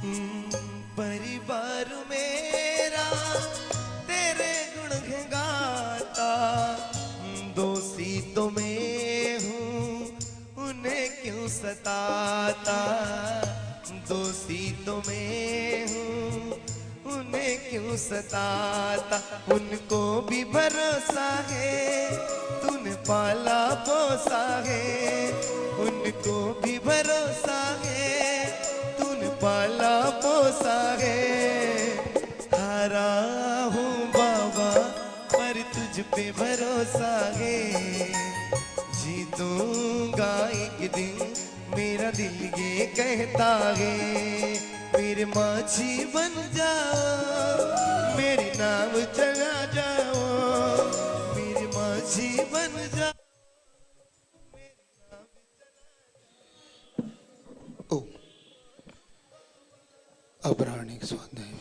परिवार मेरा तेरे गुण गाता, दोषी तो मैं हूँ उन्हें क्यों सताता, दोषी तो मैं हूँ उन्हें क्यों सताता। उनको भी भरोसा है तूने पाला पोसा है, उनको भी भरोसा है तूने पाला पोसा है। हारा हूँ बाबा पर तुझ पे भरोसा है, जीतूंगा एक दिन मेरा दिल ये कहता है। मेरे माझी बन जाओ, मेरे नाम चला जाओ, मेरे माझी बन जाओ। ओ अपराणिक स्वाध्याय मिला।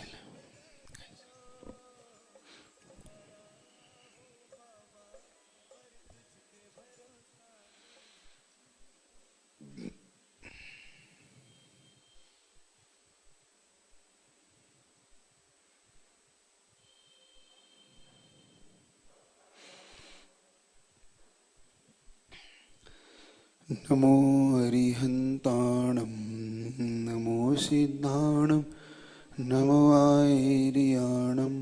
नमो हरिहन्ताणं नमो सिद्धाणं नमो आयर्याणं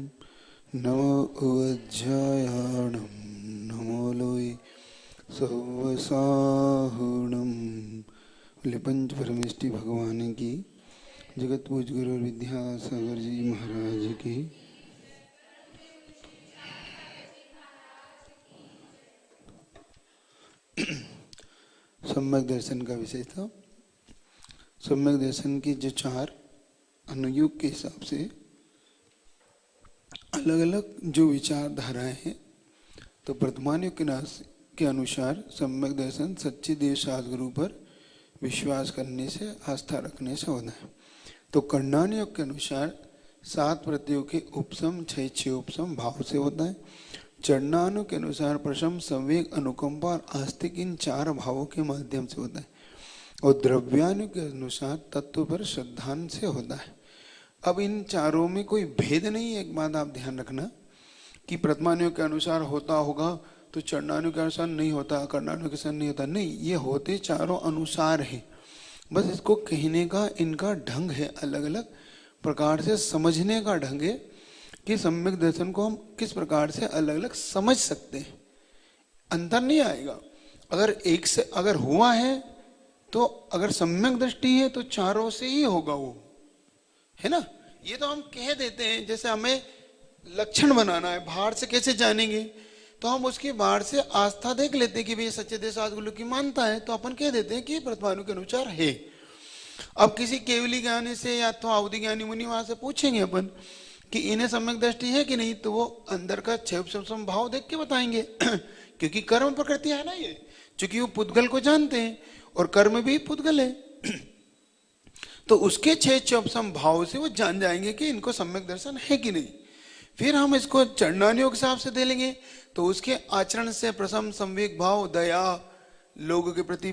नमो उज्जयाणं नमो लोय सवसाहुणं। बोले पंच परमेष्टि भगवान की, जगत पूज गुरु विद्यासागर जी महाराज की। सम्यक दर्शन का विषय था। सम्यक दर्शन की जो 4 अनुयुग के हिसाब से अलग अलग जो विचारधाराएं हैं, तो वर्तमान युग के अनुसार सम्यक दर्शन सच्चे देव सद्गुरु पर विश्वास करने से, आस्था रखने से होना है। तो कण्डान युग के अनुसार 7 प्रत्ययों के उपसम 6 उपसम भाव से होता है। चरणानु के अनुसार प्रशम, संवेग, अनुकंपा और आस्तिक इन 4 भावों के माध्यम से होता है। और द्रव्यानु के अनुसार तत्व पर श्रद्धान से होता है। अब इन चारों में कोई भेद नहीं है। एक बात आप ध्यान रखना कि प्रथमानु के अनुसार होता होगा तो चरणानु के अनुसार नहीं होता, कर्णानु के अनुसार नहीं होता। नहीं, ये होते चारों अनुसार है। बस इसको कहने का इनका ढंग है, अलग अलग प्रकार से समझने का ढंग है कि सम्यक दर्शन को हम किस प्रकार से अलग अलग समझ सकते हैं। अंतर नहीं आएगा। अगर एक से अगर हुआ है तो अगर सम्यक दृष्टि है तो चारों से ही होगा वो, है ना। ये तो हम कह देते हैं, जैसे हमें लक्षण बनाना है, बाहर से कैसे जानेंगे, तो हम उसकी बाहर से आस्था देख लेते हैं कि भाई सच्चे देव सद्गुरु की मानता है, तो अपन कह देते हैं कि प्रथमानु के अनुसार है। अब किसी केवली ज्ञानी से या तो अवधि ज्ञानी मुनि वहां से पूछेंगे अपन कि इन्हें सम्यक दृष्टि है कि नहीं, तो वो अंदर का 6 भाव देख के बताएंगे क्योंकि कर्म प्रकृति है ना ये, क्योंकि वो पुद्गल को जानते हैं और कर्म भी पुद्गल है तो उसके 6 भाव से वो जान जाएंगे कि इनको सम्यक दर्शन है कि नहीं। फिर हम इसको चरणानियों के हिसाब से दे लेंगे तो उसके आचरण से प्रसम, संवेग भाव, दया, लोगों के प्रति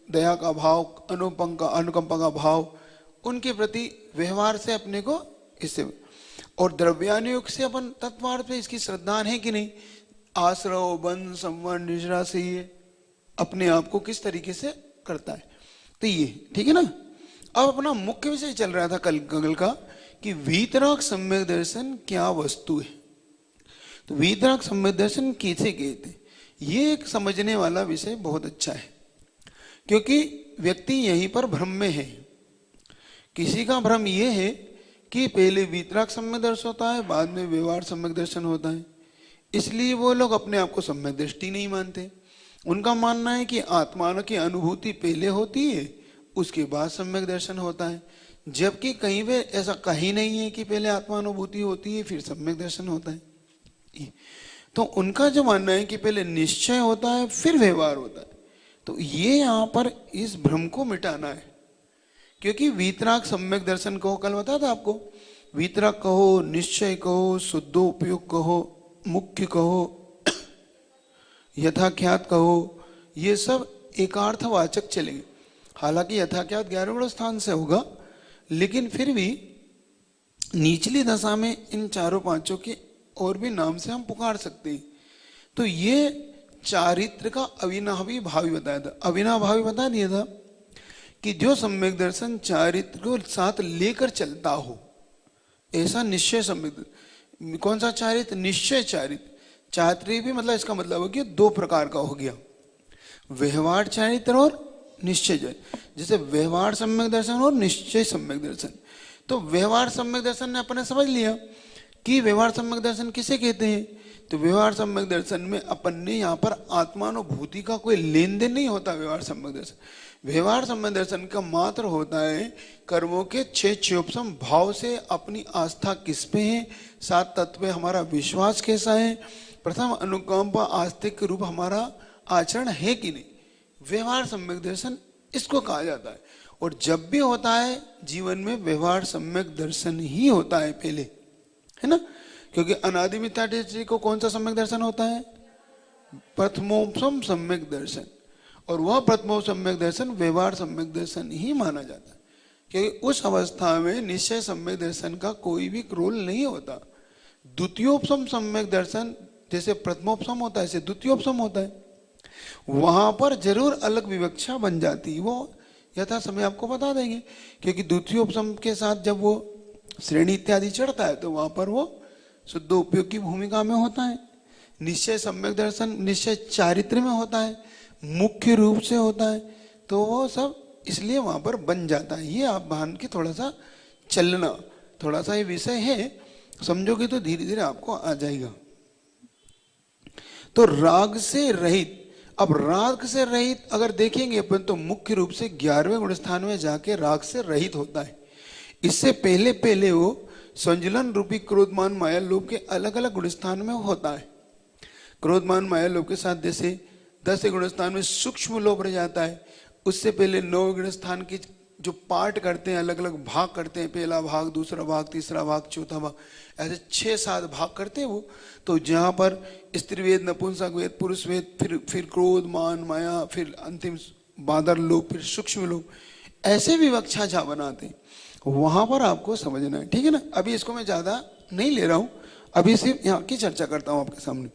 दया का भाव, अनुकंपा का भाव, उनके प्रति व्यवहार से अपने को इससे, और द्रव्यानुयोग से अपन तत्वार्थ पे इसकी श्रद्धा है कि नहीं, आश्रव, बंध, संवर, निजरा से ये अपने आप को किस तरीके से करता है। तो ये ठीक है ना। अब अपना मुख्य विषय चल रहा था कल का कि वीतराग सम्यक दर्शन क्या वस्तु है। तो वीतराग सम्यक दर्शन कैसे कहते, ये एक समझने वाला विषय बहुत अच्छा है, क्योंकि व्यक्ति यहीं पर भ्रम में है। किसी का भ्रम ये है कि पहले वीतराग सम्यक दर्शन होता है, बाद में व्यवहार सम्यक दर्शन होता है, इसलिए वो लोग अपने आप को सम्यक दृष्टि नहीं मानते। उनका मानना है कि आत्मा की अनुभूति पहले होती है, उसके बाद सम्यक दर्शन होता है, जबकि कहीं पे ऐसा कहीं नहीं है कि पहले आत्मानुभूति होती है फिर सम्यक दर्शन होता है। तो उनका जो मानना है कि पहले निश्चय होता है फिर व्यवहार होता है। तो ये यहाँ पर इस भ्रम को मिटाना है, क्योंकि वीतराग सम्यक दर्शन कहो, कल बताया था आपको, वीतराग कहो, निश्चय कहो, शुद्धोपयोग कहो, मुख्य कहो, यथाख्यात कहो, ये सब एकार्थवाचक चलेंगे। हालांकि यथाख्यात 11वें स्थान से होगा, लेकिन फिर भी निचली दशा में इन चारों पांचों के और भी नाम से हम पुकार सकते हैं। तो ये चारित्र का अविनाभावी भावी बताया था। अविनाभावी बता दिया था कि जो सम्यक दर्शन चारित्र को साथ लेकर चलता हो, ऐसा निश्चय सम्यक। कौन सा चारित्र? निश्चय चारित्र। चारित्र भी मतलब इसका मतलब हो गया दो प्रकार का हो गया, व्यवहार चारित्र और निश्चय चारित्र। जैसे व्यवहार सम्यक दर्शन और निश्चय सम्यक दर्शन। तो व्यवहार सम्यक दर्शन ने अपने समझ लिया कि व्यवहार सम्यक दर्शन किसे कहते हैं। तो व्यवहार सम्यक दर्शन में अपन ने यहाँ पर आत्मानुभूति का कोई लेन देन नहीं होता। व्यवहार सम्यक दर्शन, व्यवहार सम्यक दर्शन का मात्र होता है कर्मों के 6 क्षोभसम भाव से अपनी आस्था किस पे है, 7 तत्व पे हमारा विश्वास कैसा है, प्रथम अनुकंपा आस्तिक रूप हमारा आचरण है कि नहीं। व्यवहार सम्यक दर्शन इसको कहा जाता है। और जब भी होता है जीवन में व्यवहार सम्यक दर्शन ही होता है पहले, है ना। क्योंकि अनादि मिथ्या दृष्टि को कौन सा सम्यक दर्शन होता है? प्रथमोपम सम्यक दर्शन। और वह प्रथमोप सम्यक दर्शन व्यवहार सम्यक दर्शन ही माना जाता है। क्योंकि उस अवस्था में निश्चय सम्यक दर्शन का कोई भी रोल नहीं होता। द्वितीयोपम सम्यक दर्शन जैसे प्रथमोपम होता है, ऐसे द्वितीयोपम होता है। वहां पर जरूर अलग विवक्षा बन जाती, वो यथा समय आपको बता देंगे। क्योंकि द्वितीयोपम के साथ जब वो श्रेणी इत्यादि चढ़ता है तो वहां पर वो शुद्ध उपयोग की भूमिका में होता है। निश्चय सम्यक दर्शन निश्चय चारित्र में होता है, मुख्य रूप से होता है। तो वो सब इसलिए वहां पर बन जाता है। ये आप भान के थोड़ा सा चलना, थोड़ा सा ये विषय है, समझोगे तो धीरे धीरे आपको आ जाएगा। तो राग से रहित, अब राग से रहित अगर देखेंगे अपन तो मुख्य रूप से 11वें गुण स्थान में जाके राग से रहित होता है। इससे पहले पहले वो संजुलन रूपी क्रोधमान माया लोभ के अलग अलग गुण स्थान में होता है। क्रोधमान माया लोभ के साथ जैसे 10वें गुण स्थान में सूक्ष्म लोभ रह जाता है। उससे पहले 9वें गुण स्थान के जो पार्ट करते हैं, अलग अलग भाग करते हैं, पहला भाग, दूसरा भाग, तीसरा भाग, चौथा भाग, ऐसे 6-7 भाग करते हैं वो। तो जहां पर स्त्री वेद, नपुंसक वेद, पुरुष वेद, फिर क्रोध मान माया, फिर अंतिम बादर लोभ, फिर सूक्ष्म लोभ, ऐसे विवक्षा जहां बनाते हैं वहां पर आपको समझना है, ठीक है ना। अभी इसको मैं ज्यादा नहीं ले रहा हूं, अभी सिर्फ यहाँ की चर्चा करता हूं आपके सामने।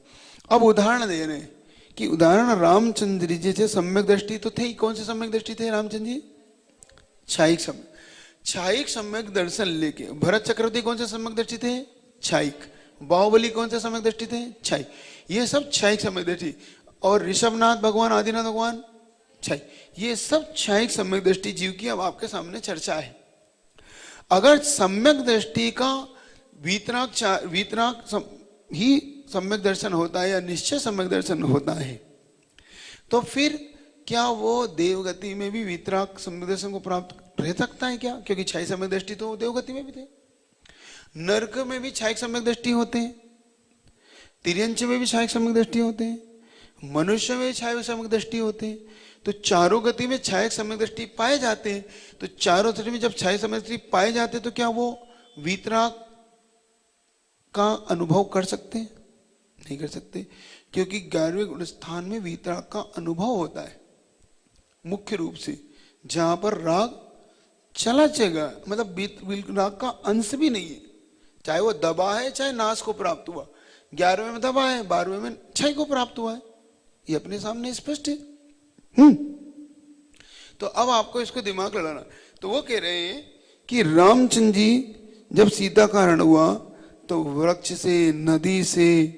अब उदाहरण दे रहे हैं कि उदाहरण रामचंद्र जी जैसे सम्यक दृष्टि तो थे। कौन से सम्यक दृष्टि थे रामचंद्र जी? छायिक सम्यक दर्शन लेके। भरत चक्रवर्ती कौन से सम्यक दृष्टि थे? छायिक। बाहुबली कौन से सम्यक दृष्टि थे? छायिक। ये सब छायिक सम्यक दृष्टि। और ऋषभनाथ भगवान, आदिनाथ भगवान, छायिक। ये सब छायिक सम्यक दृष्टि जीव की अब आपके सामने चर्चा है। अगर सम्यक दृष्टि का वीतराग ही सम्यक दर्शन होता है या निश्चय सम्यक दर्शन होता है, तो फिर क्या वो देवगति में भी वीतराग सम्यक दर्शन को प्राप्त रह सकता है क्या? क्योंकि छायिक सम्यक दृष्टि तो देवगति में भी थे। नरक में भी छायिक सम्यक दृष्टि होते हैं, तिर्यंच में भी छायिक सम्यक दृष्टि होते हैं, मनुष्य में भी छायिक सम्यक दृष्टि होते हैं। तो चारों गति में छायिक सम्यक दृष्टि पाए जाते हैं। तो चारों गति में जब छायिक सम्यक दृष्टि पाए जाते हैं तो क्या वो वीतराग का अनुभव कर सकते हैं? नहीं कर सकते, क्योंकि 11वें गुण स्थान में वीतराग का अनुभव होता है मुख्य रूप से, जहां पर राग चला जाएगा, मतलब वीतराग का अंश भी नहीं है। चाहे वो दबा है, चाहे नाश को प्राप्त हुआ। 11वें में दबा है, 12वें में छायिक को प्राप्त हुआ है। ये अपने सामने स्पष्ट है। तो अब आपको इसको दिमाग लगाना। तो वो कह रहे हैं कि रामचंद्र जी जब सीता का हरण हुआ तो वृक्ष से, नदी से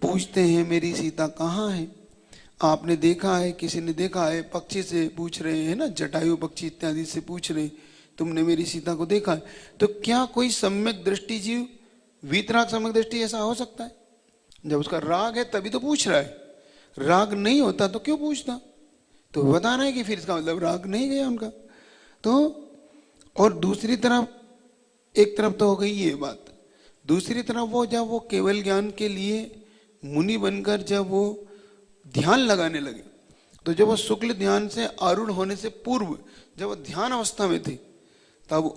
पूछते हैं मेरी सीता कहाँ है। आपने देखा है, किसी ने देखा है? पक्षी से पूछ रहे हैं ना, जटायु पक्षी इत्यादि से पूछ रहे, तुमने मेरी सीता को देखा है? तो क्या कोई सम्यक दृष्टि जीव वीतराग सम्यक दृष्टि ऐसा हो सकता है? जब उसका राग है तभी तो पूछ रहा है, राग नहीं होता तो क्यों पूछता? तो बताना है कि फिर इसका मतलब राग नहीं गया उनका। तो और दूसरी तरफ, एक तरफ तो हो गई ये बात, दूसरी तरफ वो जब वो केवल ज्ञान के लिए मुनि बनकर जब वो ध्यान लगाने लगे, तो जब वो शुक्ल ध्यान से आरूढ़ होने से पूर्व जब वो ध्यान अवस्था में थे, तब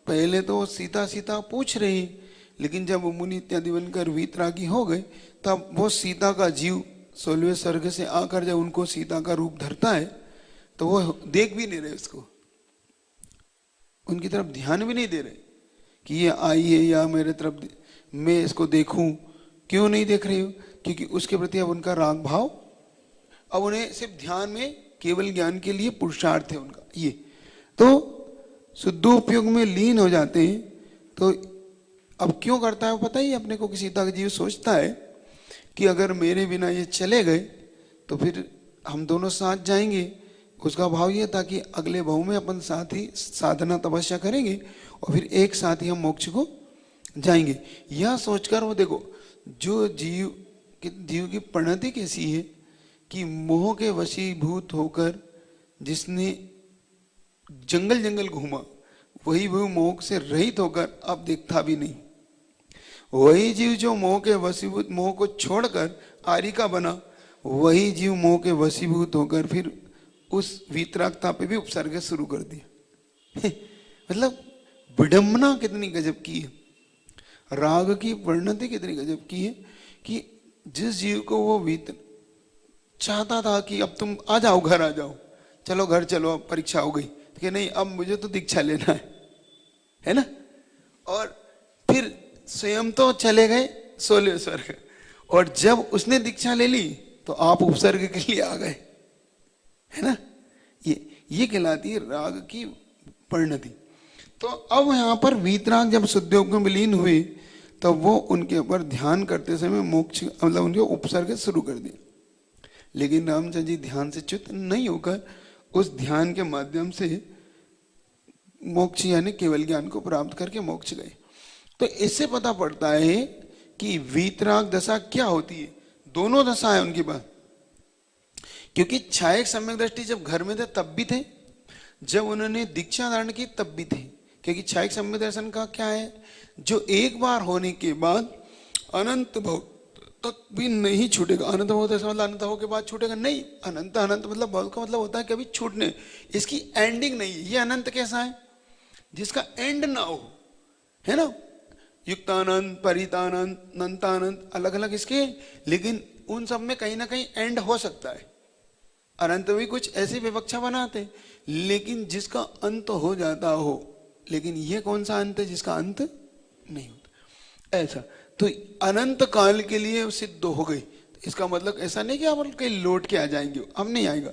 पहले तो सीता सीता पूछ रहे हैं, लेकिन जब वो मुनि इत्यादि बनकर वीतरागी हो गए तब वो सीता का जीव 16वें स्वर्ग से आकर जब उनको सीता का रूप धरता है तो वो देख भी नहीं रहे उसको, उनकी तरफ ध्यान भी नहीं दे रहे कि ये आई है या मेरे तरफ मैं इसको देखूं। क्यों नहीं देख रही हो? क्योंकि उसके प्रति अब उनका राग भाव, अब उन्हें सिर्फ ध्यान में केवल ज्ञान के लिए पुरुषार्थ है उनका ये। तो शुद्धोपयोग में लीन हो जाते हैं। तो अब क्यों करता है वो पता ही अपने को कि सीता का जीव सोचता है कि अगर मेरे बिना ये चले गए तो फिर हम दोनों साथ जाएंगे। उसका भाव ये था कि अगले भाव में अपन साथ ही साधना तपस्या करेंगे और फिर एक साथ ही हम मोक्ष को जाएंगे। यह सोचकर वो देखो, जो जीव की परिणति कैसी है कि मोह के वशीभूत होकर जिसने जंगल जंगल घूमा, वही भी मोह से रहित होकर अब दिखता भी नहीं। वही जीव जो मोह के वशीभूत, मोह को छोड़कर आर्य का बना, वही जीव मोह के वशीभूत होकर फिर उस वीतरागता पे भी उपसर्ग शुरू कर दिया। मतलब विडंबना कितनी गजब की है, राग की परिणति कितनी गजब की है कि जिस जीव को वो चाहता था कि अब तुम आ जाओ, घर आ जाओ, चलो घर चलो, अब परीक्षा हो गई, कि नहीं अब मुझे तो दीक्षा लेना है ना। और फिर स्वयं तो चले गए 16 स्वर्ग, और जब उसने दीक्षा ले ली तो आप उपसर्ग के लिए आ गए, है ना। ये कहलाती है राग की परिणति। तो अब यहाँ पर वीतराग जब शुद्धयोग में विलीन हुए तो वो उनके ऊपर ध्यान करते समय मोक्ष, मतलब उनके उपसर्ग शुरू कर दिया। लेकिन रामचंद्र जी ध्यान से च्युत नहीं होकर उस ध्यान के माध्यम से मोक्ष यानी केवल ज्ञान को प्राप्त करके मोक्ष गए। तो इससे पता पड़ता है कि वीतराग दशा क्या होती है। दोनों दशा है उनके पास, क्योंकि छायक सम्यक दृष्टि जब घर में थे तब भी थे, जब उन्होंने दीक्षा धारण की तब भी थे। क्योंकि छायक सम्यक दर्शन का क्या है, जो एक बार होने के बाद अनंत भव तक भी नहीं छूटेगा। अनंत भव ऐसा मतलब अनंत भव के बाद छूटेगा नहीं, अनंत अनंत मतलब भव का मतलब होता है कभी छूटने, इसकी एंडिंग नहीं है। ये अनंत कैसा है, जिसका एंड ना हो, है ना। युक्तानंत, परितानंत, अनंतानंत अलग अलग इसके, लेकिन उन सब में कहीं ना कहीं एंड हो सकता है। अनंत भी कुछ ऐसी विवक्षा बनाते, लेकिन जिसका अंत हो जाता हो। लेकिन ये कौन सा अंत है जिसका अंत नहीं होता, ऐसा। तो अनंत काल के लिए सिद्ध हो गई, तो इसका मतलब ऐसा नहीं कि आप कहीं लौट के आ जाएंगे, अब नहीं आएगा।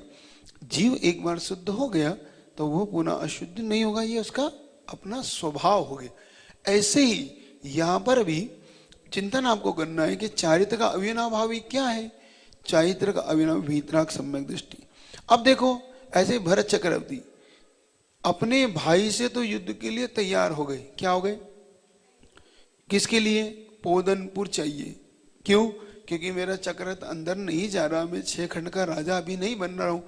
जीव एक बार शुद्ध हो गया तो वो पुनः अशुद्ध नहीं होगा, ये उसका अपना स्वभाव हो गया। ऐसे ही यहां पर भी चिंतन आपको करना है कि चारित्र का अविनाभावी क्या है। चारित्र का अविनाव वीतराग सम्यक दृष्टि। अब देखो, ऐसे भरत चक्रवर्ती अपने भाई से तो युद्ध के लिए तैयार हो गए। क्या हो गए, किसके लिए, पोदनपुर चाहिए। क्यों, क्योंकि मेरा चक्ररथ अंदर नहीं जा रहा, मैं 6 खंड का राजा अभी नहीं बन रहा हूं।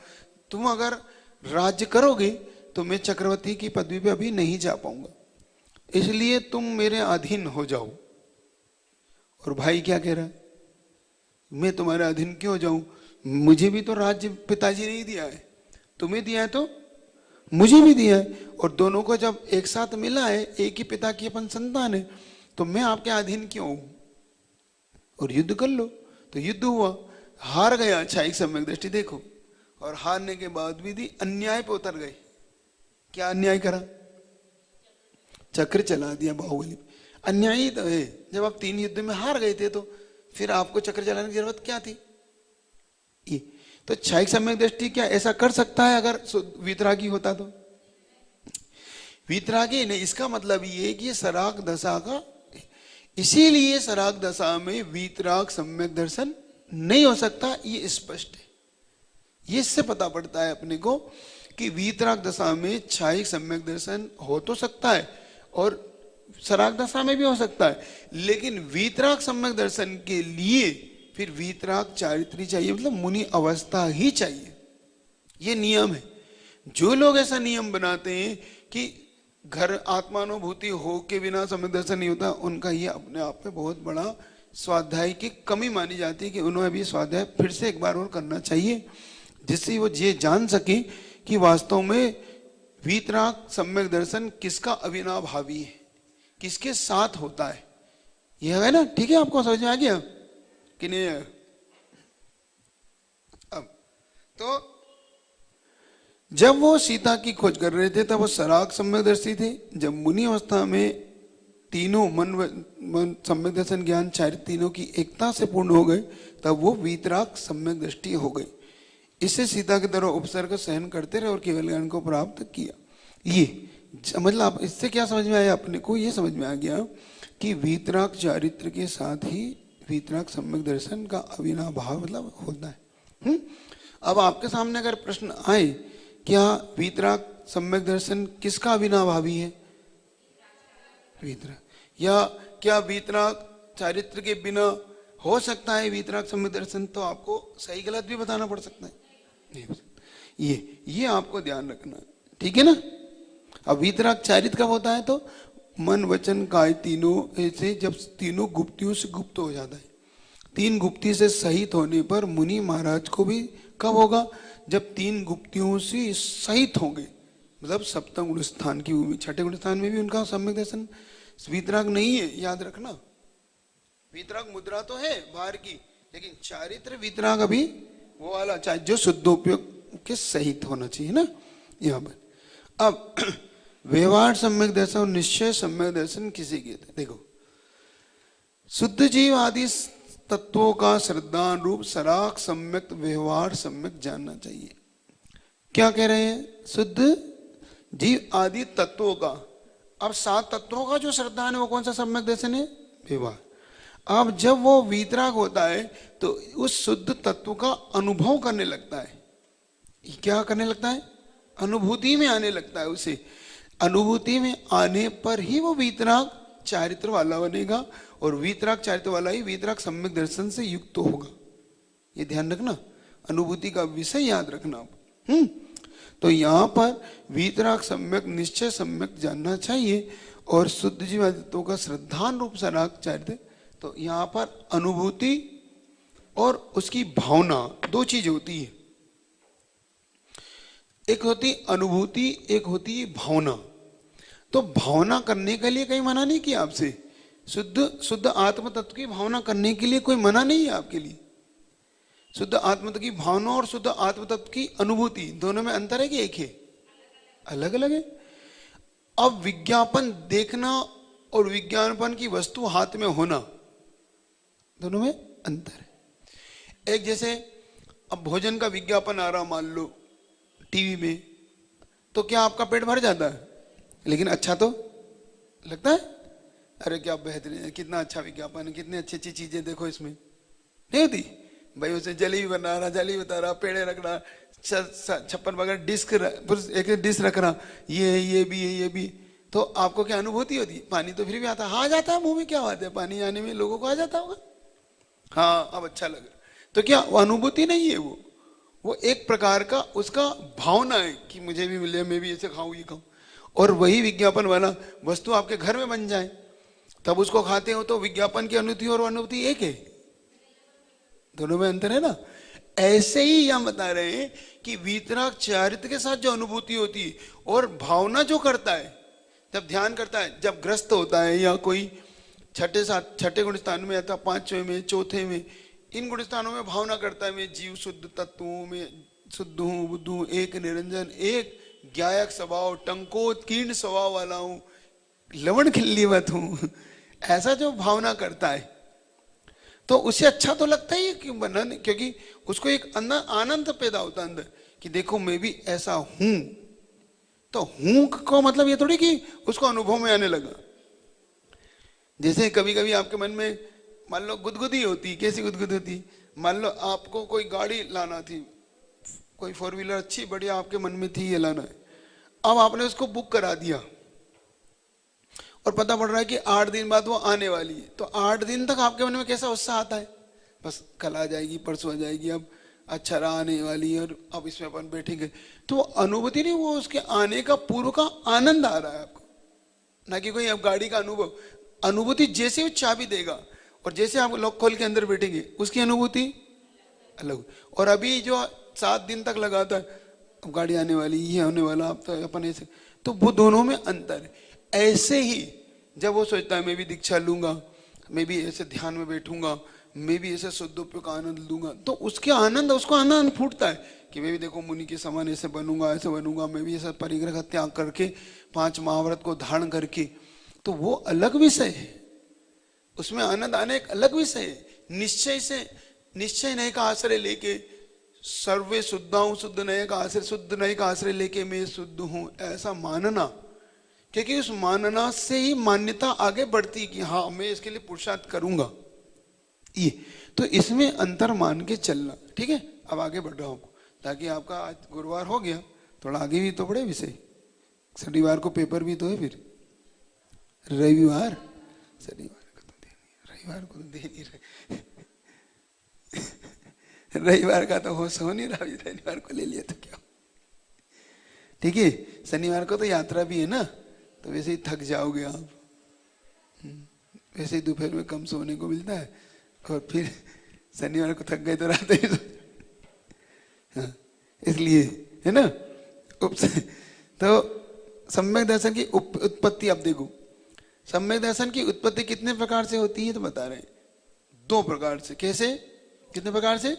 तुम अगर राज्य करोगे तो मैं चक्रवर्ती की पदवी पे अभी नहीं जा पाऊंगा, इसलिए तुम मेरे अधीन हो जाओ। और भाई क्या कह रहा है, मैं तुम्हारे अधीन क्यों जाऊं, मुझे भी तो राज्य पिताजी ने ही दिया है, तुम्हें दिया है तो मुझे भी दिया है, और दोनों को जब एक साथ मिला है, एक ही पिता की अपन संतान है, तो मैं आपके अधीन क्यों हूं, और युद्ध कर लो। तो युद्ध हुआ, हार गया छायक सम्यक दृष्टि। देखो, और हारने के बाद भी अन्याय पे उतर गए। क्या अन्याय करा, चक्र चला दिया बाहुबली। अन्याय ही तो है, जब आप 3 युद्ध में हार गए थे तो फिर आपको चक्र चलाने की जरूरत क्या थी। ये तो छायक सम्यक दृष्टि क्या ऐसा कर सकता है अगर वीतरागी होता तो। वीतरागी नहीं, इसका मतलब ये कि सराग दशा का, इसीलिए सराग दशा में वीतराग सम्यक दर्शन नहीं हो सकता, ये स्पष्ट है। ये इससे पता पड़ता है अपने को कि वीतराग दशा में छायक सम्यक दर्शन हो तो सकता है और सराग दशा में भी हो सकता है, लेकिन वीतराग सम्यक दर्शन के लिए फिर वीतराग चारित्री चाहिए, मतलब मुनि अवस्था ही चाहिए। ये नियम है। जो लोग ऐसा नियम बनाते हैं कि घर आत्मानुभूति हो के बिना सम्यक दर्शन नहीं होता, उनका ये अपने आप में बहुत बड़ा स्वाध्याय की कमी मानी जाती है कि उन्हें भी स्वाध्याय फिर से एक बार और करना चाहिए, जिससे वो ये जान सके कि वास्तव में वीतराग सम्यक दर्शन किसका अविनाभावी है, किसके साथ होता है। यह है ना, ठीक है, आपको समझ में आ गया कि नहीं। अब तो जब वो सीता की खोज कर रहे थे तब वो सराग सम्यकदर्शी थे। जब मुनि अवस्था में तीनों मन सम्यक दर्शन ज्ञान चारित्र तीनों की एकता से पूर्ण हो गए तब वो वीतराग सम्यक दृष्टि हो गई। इससे सीता के तरह उपसर्ग सहन करते रहे और केवल ज्ञान को प्राप्त किया। ये मतलब इससे क्या समझ में आया अपने को? ये समझ में आ गया कि वीतराग चारित्र के साथ ही वीतराग सम्यक दर्शन का अविनाभाव भाव मतलब होता है। अब आपके सामने अगर प्रश्न आए क्या वीतराग सम्यक दर्शन किसका अविनाभावी है? वीतराग। या क्या वीतराग चारित्र के बिना हो सकता है वीतराग सम्यक दर्शन? तो आपको सही गलत भी बताना पड़ सकता है, नहीं हो सकता। ये आपको ध्यान रखना, ठीक है ना। अब वीतराग चारित्र कब होता है? तो मन वचन काय तीनों ऐसे जब तीनों गुप्तियों से गुप्त हो जाता है। तीन गुप्ती से सहित होने पर मुनि महाराज को भी कब होगा? जब तीन गुप्तियों से सहित होंगे, मतलब सप्तम गुण स्थान की भूमि, छठे गुण स्थान में भी उनका सम्यक दर्शन वीतराग नहीं है, याद रखना। वीतराग मुद्रा तो है बाहर की, लेकिन चारित्र वीतराग अभी वो वाला चाहे जो शुद्धोपयोग के सहित होना चाहिए ना यहाँ पर। अब व्यवहार सम्यक दर्शन और निश्चय सम्यक दर्शन किसे कहते हैं? देखो, शुद्ध जीव आदि तत्वों का श्रद्धान रूप सराग सम्यक व्यवहार सम्यक जानना चाहिए। क्या कह रहे हैं? शुद्ध जीव आदि तत्वों का। अब 7 तत्वों का जो श्रद्धान है वो कौन सा सम्यक दर्शन है? व्यवहार। अब जब वो वीतराग होता है तो उस शुद्ध तत्व का अनुभव करने लगता है। क्या करने लगता है? अनुभूति में आने लगता है। उसे अनुभूति में आने पर ही वो वीतराग चारित्र वाला बनेगा और वीतराग चारित्र वाला ही वीतराग सम्यक दर्शन से युक्त होगा। ये ध्यान रखना, अनुभूति का विषय याद रखना। तो यहाँ पर वीतराग सम्यक निश्चय सम्यक जानना चाहिए और शुद्ध जीवादित्यों का श्रद्धान रूप सराग चारित्र। तो यहाँ पर अनुभूति और उसकी भावना दो चीज होती है। एक होती अनुभूति, एक होती है भावना। तो भावना करने के लिए कहीं मना नहीं किया आपसे। शुद्ध आत्म तत्व की भावना करने के लिए कोई मना नहीं है आपके लिए। शुद्ध आत्म तत्व की भावना और शुद्ध आत्म तत्व की अनुभूति दोनों में अंतर है कि एक है? अलग अलग है। अब विज्ञापन देखना और विज्ञापन की वस्तु हाथ में होना, दोनों में अंतर है। एक जैसे अब भोजन का विज्ञापन आ रहा मान लो टीवी में, तो क्या आपका पेट भर जाता है? लेकिन अच्छा तो लगता है, अरे क्या बेहतरीन है, कितना अच्छा विज्ञापन है, कितनी अच्छी अच्छी चीजें देखो इसमें, नहीं होती? भाई उसे जलेबी बना रहा, जलेबी बता रहा, पेड़े रख रहा, 56 बगैर डिस्क एक डिश रख रहा, ये भी है, ये भी। तो आपको क्या अनुभूति होती? पानी तो फिर भी आता, हाँ जाता है मुंह में, क्या बात है, पानी आने में लोगों को आ जाता होगा, हाँ अब अच्छा लग रहा। तो क्या वो अनुभूति नहीं है? वो एक प्रकार का उसका भावना है कि मुझे भी मिले, मैं भी ऐसे खाऊं, ये खाऊं। और वही विज्ञापन वाला वस्तु आपके घर में बन जाए तब उसको खाते हो, तो विज्ञापन की अनुभूति और अनुभूति एक है? दोनों में अंतर है ना। ऐसे ही हम बता रहे हैं कि वीतराग चारित्र के साथ जो अनुभूति होती है और भावना जो करता है, जब ध्यान करता है, जब ग्रस्त होता है या कोई छठे गुण स्थान में आता, 5वें में, चौथे में, इन गुण स्थानों में भावना करता है मैं जीव शुद्ध तत्वों में शुद्ध हूँ, बुद्ध हूँ, एक निरंजन, एक ज्ञायक स्वभाव, टंकोत्कीर्ण स्वभाव वाला हूँ, लवण खिल्लीवत हूँ, ऐसा जो भावना करता है तो उसे अच्छा तो लगता ही है क्यों बना नहीं, क्योंकि उसको एक अंदर आनंद पैदा होता है अंदर कि देखो मैं भी ऐसा हूं। तो हूं को मतलब ये थोड़ी कि उसको अनुभव में आने लगा। जैसे कभी कभी आपके मन में मान लो गुदगुदी होती, कैसी गुदगुदी होती? मान लो आपको कोई गाड़ी लाना थी, कोई 4 व्हीलर अच्छी बढ़िया आपके मन में थी ये लाना है, अब आपने उसको बुक करा दिया और पता पड़ रहा है कि 8 दिन बाद वो आने वाली है। तो 8 दिन तक आपके मन में कैसा उत्साह आता है? बस कल आ जाएगी, परसों आ जाएगी, अब अच्छा रहा आने वाली है और अब इसमें अपन बैठेंगे। तो अनुभूति नहीं, वो उसके आने का पूर्व का आनंद आ रहा है आपको, ना कि कोई अब गाड़ी का अनुभव। अनुभूति जैसे वो चाबी देगा और जैसे आप लॉक खोल के अंदर बैठेंगे उसकी अनुभूति अलग। और अभी जो 7 दिन तक लगाता है, अब गाड़ी आने वाली, ये होने वाला, अब तो अपन ऐसे, तो वो दोनों में अंतर है। ऐसे ही जब वो सोचता है मैं भी दीक्षा लूंगा, मैं भी ऐसे ध्यान में बैठूंगा, मैं भी ऐसे शुद्धोपयोग का आनंद लूंगा, तो उसके आनंद, उसको आनंद फूटता है कि मैं भी देखो मुनि के समान ऐसे बनूंगा, ऐसे बनूंगा, मैं भी ऐसा परिग्रह का त्याग करके 5 महाव्रत को धारण करके, तो वो अलग विषय है, उसमें आनंद आने एक अलग विषय है। निश्चय से, निश्चय नए का आश्रय लेके, सर्वे शुद्धाऊं शुद्ध नए का आश्रय, शुद्ध नए का आश्रय लेके मैं शुद्ध हूं, ऐसा मानना, क्योंकि उस मानना से ही मान्यता आगे बढ़ती कि हाँ मैं इसके लिए पुरुषार्थ करूंगा। ये तो इसमें अंतर मान के चलना। ठीक है, अब आगे बढ़ रहा हूं ताकि आपका आज गुरुवार हो गया, थोड़ा आगे भी तो बढ़े विषय। शनिवार को पेपर भी तो है, फिर रविवार, शनिवार को तो दे नहीं, रविवार को तो दे नहीं रहे रविवार का तो होश हो नहीं रहा, शनिवार को ले लिया तो क्या। ठीक है, शनिवार को तो यात्रा भी है ना, तो वैसे ही थक जाओगे आप, वैसे ही दोपहर में कम सोने को मिलता है, और फिर शनिवार को थक गए तो रात ही हाँ, इसलिए है ना। तो सम्यक दर्शन की उत्पत्ति आप देखो, सम्यक दर्शन की उत्पत्ति कितने प्रकार से होती है तो बता रहे हैं, 2 प्रकार से। कैसे, कितने प्रकार से?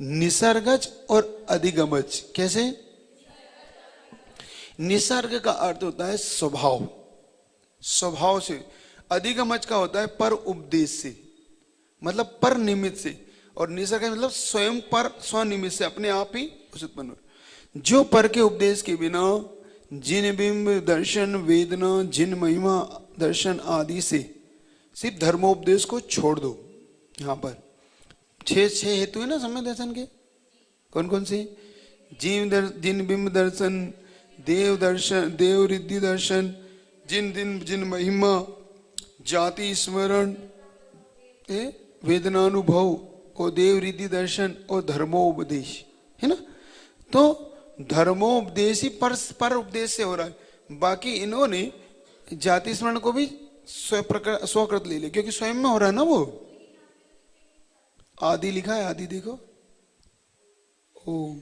निसर्गज और अधिगमज। कैसे? निसर्ग का अर्थ होता है स्वभाव, स्वभाव से। अधिगमज का होता है पर उपदेश से, मतलब पर निमित्त से। और निसर्ग मतलब स्वयं पर, स्वनिमित्त से, अपने आप ही उत्पन्न हो। जो पर के उपदेश के बिना जिन बिंब दर्शन वेदना जिन महिमा दर्शन आदि से सिर्फ धर्मोपदेश को छोड़ दो। यहाँ पर 6 हेतु है ना सम्यक दर्शन के, कौन कौन से? जिन बिंब दर्शन, देव दर्शन, देव रिद्धि दर्शन, जिन महिमा, जाति स्मरण, वेदनानुभव और देव रिद्धि दर्शन और धर्मोपदेश, है ना। तो धर्मोपदेश ही पर उपदेश से हो रहा है। बाकी इन्होंने जाति स्मरण को भी स्वकृत ले लिया, क्योंकि स्वयं में हो रहा है ना वो। आदि लिखा है, आदि देखो, ओ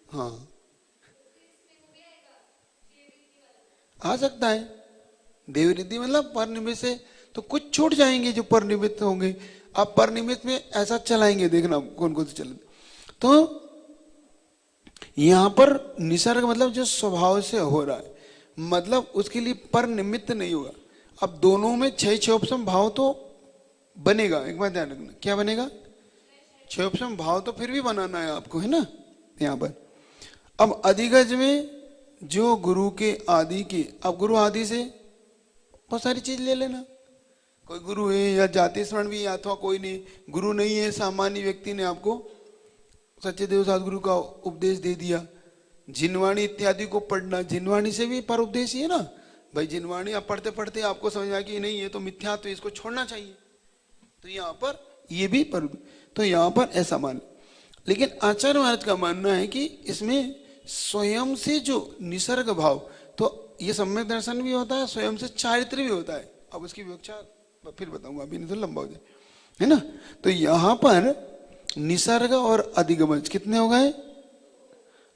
हाँ आ सकता है। देव रिद्धि मतलब पर निमित्त से, तो कुछ छूट जाएंगे जो पर निमित्त होंगे। आप पर निमित्त में ऐसा चलाएंगे, देखना कौन कौन से चले। तो यहां पर निसर्ग मतलब जो स्वभाव से हो रहा है, मतलब उसके लिए पर निमित्त नहीं होगा। अब दोनों में 6 उपसम भाव तो बनेगा, एक बात ध्यान रखना। क्या बनेगा? 6 उपसम भाव तो फिर भी बनाना है आपको, है ना। यहाँ पर अब अधिगज में जो गुरु के आदि के, अब गुरु आदि से बहुत सारी चीज ले लेना। कोई गुरु है या जाति स्मरण भी, अथवा कोई नहीं गुरु नहीं है, सामान्य व्यक्ति ने आपको सच्चे देव सदगुरु का उपदेश दे दिया। जिनवाणी इत्यादि को पढ़ना, जिनवाणी से भी पर उपदेश ही है ना भाई। जिनवाणी आप पढ़ते पढ़ते आपको समझ आ कि नहीं है तो मिथ्या, तो इसको छोड़ना चाहिए। तो यहाँ पर ये भी पर, तो यहाँ पर ऐसा मान। लेकिन आचार्य महाराज का मानना है कि इसमें स्वयं से जो निसर्ग भाव, तो ये सम्यक दर्शन भी होता है, स्वयं से चारित्र भी होता है। अब उसकी व्याख्या फिर बताऊंगा, अभी नहीं तो लंबा हो जाए, है ना। तो यहाँ पर निसर्ग और अधिगमज कितने हो गए?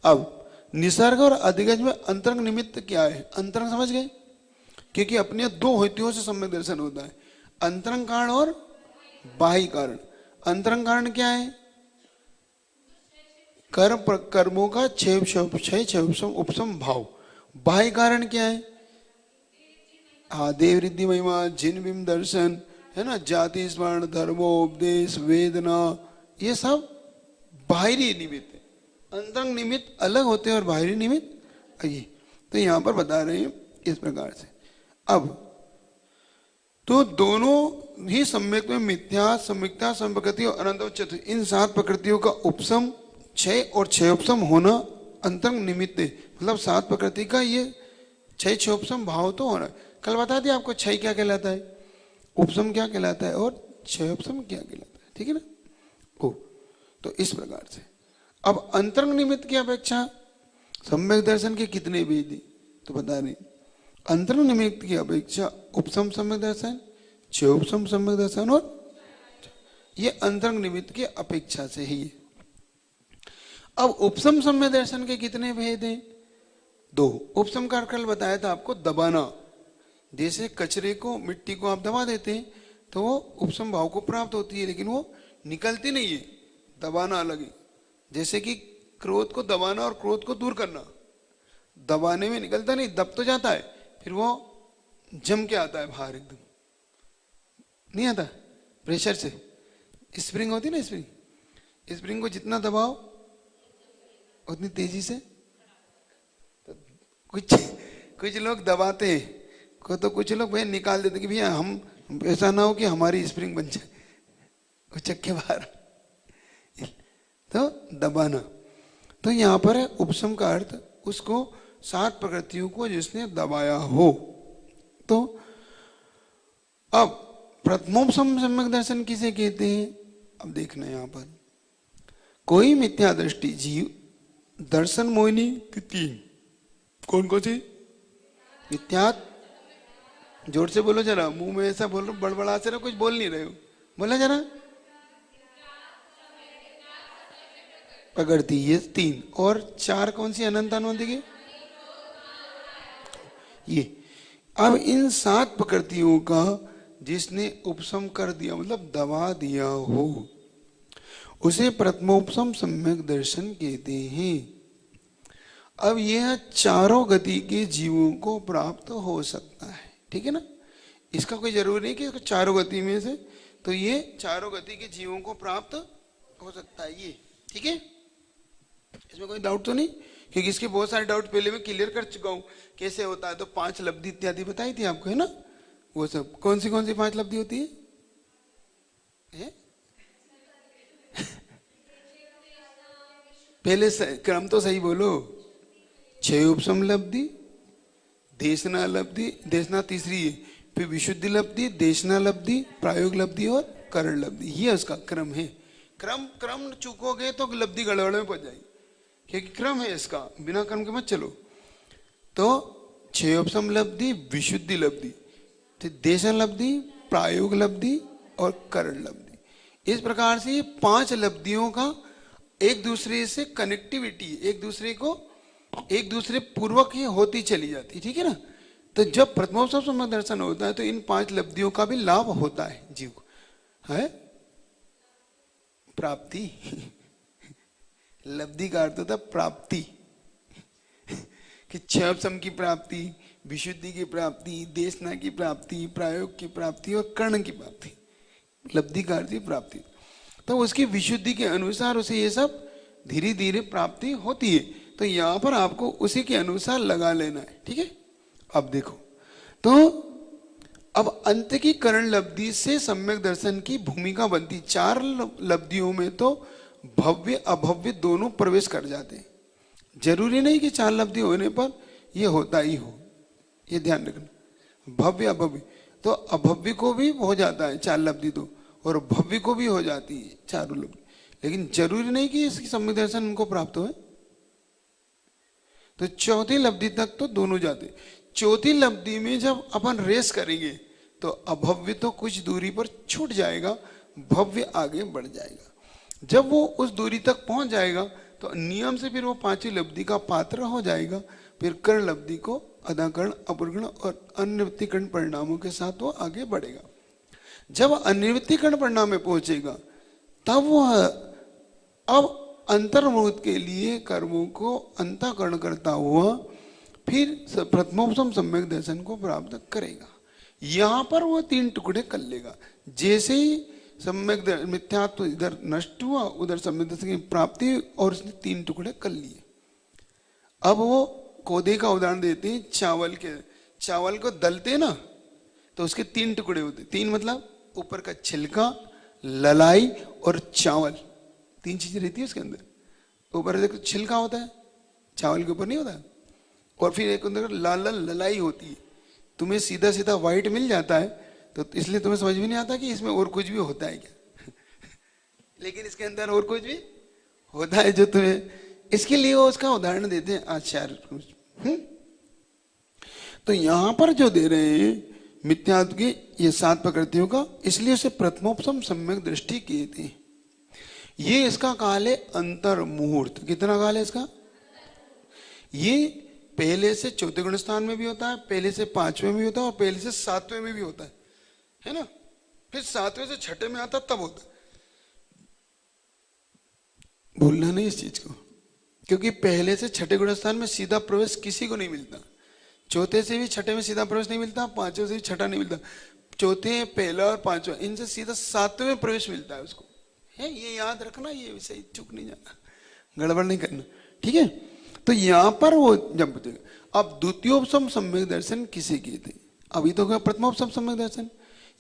अब निसर्ग और अधिगमज में अंतरंग निमित्त क्या है? अंतरंग समझ गए? क्योंकि अपने 2 हेतुओं से सम्यक दर्शन होता है, अंतरंग कारण और बाह्य कारण। अंतरंग कारण क्या है? कर्मों का 6 उपसम भाव। बाह्य कारण क्या है? हाँ, देव रिद्धि महिमा, जिन बिंब दर्शन, है ना, जाति स्मरण, धर्मोपदेश, वेदना, ये सब बाहरी निमित्त है। अंतरंग निमित्त अलग होते हैं और बाहरी निमित्त ये। तो यहाँ पर बता रहे हैं इस प्रकार से। अब तो दोनों ही सम्यक में मिथ्या, सम्यक्ता, संप्रकृति और अनंत चतुर्थ, इन 7 प्रकृतियों का उपसम 6 और 6 उपसम होना अंतरंग निमित्त है। मतलब 7 प्रकृति का ये 6 उपसम भाव तो होना है। कल बता दिया आपको 6 क्या कहलाता है, उपसम क्या कहलाता है और 6 उपसम क्या कहलाता है। ठीक है ना। ओ, तो इस प्रकार से अब अंतरंग निमित्त की अपेक्षा सम्यक दर्शन के कितने भेद हैं तो बता रहे। अंतरंग निमित्त की अपेक्षा उपसम सम्यक दर्शन, 6 उपसम सम्यक दर्शन, और ये अंतरंग निमित्त की अपेक्षा से ही है। अब उपसम सम्यक दर्शन के कितने भेद हैं? 2। उपसम का कल बताया था आपको, दबाना। जैसे कचरे को, मिट्टी को आप दबा देते हैं तो वो उपसम भाव को प्राप्त होती है, लेकिन वो निकलती नहीं है, दबाना अलग है। जैसे कि क्रोध को दबाना और क्रोध को दूर करना। दबाने में निकलता नहीं, दब तो जाता है, फिर वो जम के आता है बाहर, एकदम नहीं आता प्रेशर से। स्प्रिंग होती ना, स्प्रिंग को जितना दबाओ उतनी तेजी से। तो कुछ लोग दबाते हैं तो कुछ लोग भैया निकाल देते कि भैया हम ऐसा ना हो कि हमारी स्प्रिंग बन जाए, उचक के बाहर। तो दबाना, तो यहाँ पर है उपशम का अर्थ उसको 7 प्रकृतियों को जिसने दबाया हो। तो अब प्रथमोपशम सम्यक दर्शन किसे कहते हैं? अब देखना यहाँ पर, कोई मिथ्या दृष्टि जीव दर्शन मोहिनी की 3, कौन कौन सी? मिथ्या, जोर से बोलो जरा, मुंह में ऐसा बोल रहे हो बड़बड़ा से, कुछ बोल नहीं रहे हो, बोला जरा। प्रकृति, ये 3, और 4 कौन सी? अनंत अनंत की ये। अब इन 7 प्रकृतियों का जिसने उपशम कर दिया, मतलब दबा दिया हो, उसे प्रथमोपशम सम्यक दर्शन कहते हैं। अब यह चारों गति के जीवों को प्राप्त हो सकता है, ठीक है ना। इसका कोई जरूरी नहीं कि इसको चारों गति में से, तो ये चारों गति के जीवों को प्राप्त हो सकता है ये, ठीक है। इसमें कोई डाउट तो नहीं, क्योंकि इसके बहुत सारे डाउट पहले मैं क्लियर कर चुका हूं कैसे होता है। तो 5 लब्धि इत्यादि बताई थी आपको, है ना। वो सब कौन सी 5 लब्धि होती है? पहले क्रम तो सही बोलो। 6 उपशम लब्धि, देशना लब्धि, देशना तीसरी है, फिर विशुद्धि लब्धि, देशना लब्धि, प्रायोग लब्धि और करण लब्धि, ये उसका क्रम है। क्रम चूकोगे तो लब्धि गड़बड़ में पड़ जाएगी, क्योंकि क्रम है इसका, बिना क्रम के मत चलो। तो 6 उपशम लब्धि, विशुद्धि लब्धि, देशन लब्धि, प्रायोग लब्धि और करण लब्धि। इस प्रकार से ये 5 लब्धियों का एक दूसरे से कनेक्टिविटी, एक दूसरे पूर्वक ही होती चली जाती, ठीक है ना। तो जब प्रथमोपशम सम्यक दर्शन होता है तो इन 5 लब्धियों का भी लाभ होता है जीव को, है प्राप्ति। लब्धि का अर्थ होता है प्राप्ति, कि 6 उपशम की प्राप्ति, विशुद्धि की प्राप्ति, देशना की प्राप्ति, प्रायोग की प्राप्ति और कर्ण की प्राप्ति। लब्धि का अर्थ प्राप्ति। तो उसकी विशुद्धि के अनुसार उसे ये सब धीरे धीरे प्राप्ति होती है। तो यहां पर आपको उसी के अनुसार लगा लेना है, ठीक है। अब देखो, तो अब अंत की करण लब्धि से सम्यक दर्शन की भूमिका बनती। 4 लब्धियों में तो भव्य अभव्य दोनों प्रवेश कर जाते हैं। जरूरी नहीं कि 4 लब्धि होने पर ये होता ही हो, ये ध्यान रखना। भव्य अभव्य, तो अभव्य को भी हो जाता है 4 लब्धि तो, और भव्य को भी हो जाती है 4 लब्धि, लेकिन जरूरी नहीं कि इसकी सम्यक दर्शन उनको प्राप्त हो। तो 4थी लब्धि तक तो दोनों जाते। 4थी लब्धि में जब अपन रेस करेंगे तो अभव्य तो कुछ दूरी पर छूट जाएगा, भव्य आगे बढ़ जाएगा। जब वो उस दूरी तक पहुंच जाएगा तो नियम से फिर वो 5वीं लब्धि का पात्र हो जाएगा। फिर कर्ण लब्धि को अदाकर्ण, अपगर्ण और अनिवृत्तिकर्ण परिणामों के साथ वो आगे बढ़ेगा। जब अनिवृत्तिकर्ण परिणाम में पहुंचेगा तब वह अब अंतर्मुख के लिए कर्मों को अंतःकरण करता हुआ फिर प्रथमोपशम सम्यक दर्शन को प्राप्त करेगा। यहां पर वो 3 टुकड़े कर लेगा। जैसे ही सम्यक मिथ्यात्व इधर नष्ट हुआ, उधर सम्यक दर्शन की प्राप्ति, और उसने 3 टुकड़े कर लिए। अब वो कोदे का उदाहरण देते हैं, चावल को दलते ना तो उसके 3 टुकड़े होते। 3 मतलब ऊपर का छिलका, ललाई और चावल, 3 चीजें रहती है उसके अंदर। ऊपर देखो छिलका होता है, चावल के ऊपर नहीं होता, और फिर एक अंदर लाल लाल ललाई होती है। तुम्हें सीधा सीधा व्हाइट मिल जाता है तो इसलिए तुम्हें समझ में नहीं आता कि इसमें और कुछ भी होता है क्या। लेकिन इसके अंदर और कुछ भी होता है जो तुम्हें, इसके लिए वो उसका उदाहरण देते हैं आचार्य। तो यहां पर जो दे रहे हैं मिथ्यात्व की ये 7 प्रकृतियों का, इसलिए उसे प्रथमोपशम सम्यक दृष्टि कहते हैं। ये इसका काल है अंतर मुहूर्त। कितना काल है इसका? ये पहले से 4थे गुण स्थान में भी होता है, पहले से 5वें में भी होता है, और पहले से 7वें में भी होता है ना। फिर 7वें से 6ठे में आता तब होता है। भूलना नहीं इस चीज को, क्योंकि पहले से छठे गुण स्थान में सीधा प्रवेश किसी को नहीं मिलता, चौथे से भी छठे में सीधा प्रवेश नहीं मिलता, पांचवें से भी छठा नहीं मिलता, चौथे पहला और पांचवा इनसे सीधा सातवें में प्रवेश मिलता है उसको। है ये याद रखना, ये विषय चूक नहीं जाना, गड़बड़ नहीं करना, ठीक है। तो यहां पर वो जब अब द्वितीयोपम सम्यक दर्शन किसे किए थे, अभी तो प्रथमोपम सम्यक दर्शन,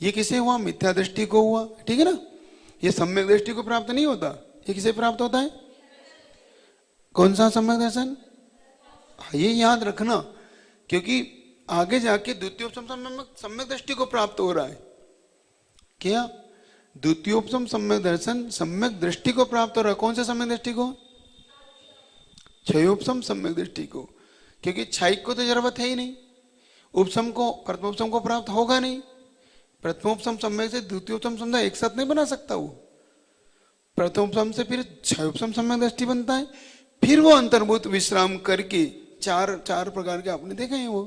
ये किसे हुआ, मिथ्या दृष्टि को हुआ, ठीक है ना। ये सम्यक दृष्टि को प्राप्त नहीं होता, ये किसे प्राप्त होता है, कौन सा सम्यक दर्शन, ये याद रखना, क्योंकि आगे जाके द्वितीयोपम सम्यक दृष्टि को प्राप्त हो रहा है। क्या द्वितीयोपम सम्यक दर्शन सम्यक दृष्टि को प्राप्त हो रहा है, कौन से सम्यक दृष्टि को, क्षयोपम सम्यक दृष्टि को, क्योंकि क्षयिक को तो जरूरत है ही नहीं, उपसम को प्रथमोपम को प्राप्त होगा नहीं, प्रथमोपम सम्यक से द्वितीयोपम सम्यक एक साथ नहीं बना सकता वो, प्रथमोपम से फिर क्षयोपम सम्यक दृष्टि बनता है, फिर वो अंतर्भूत विश्राम करके चार प्रकार के आपने देखे हैं वो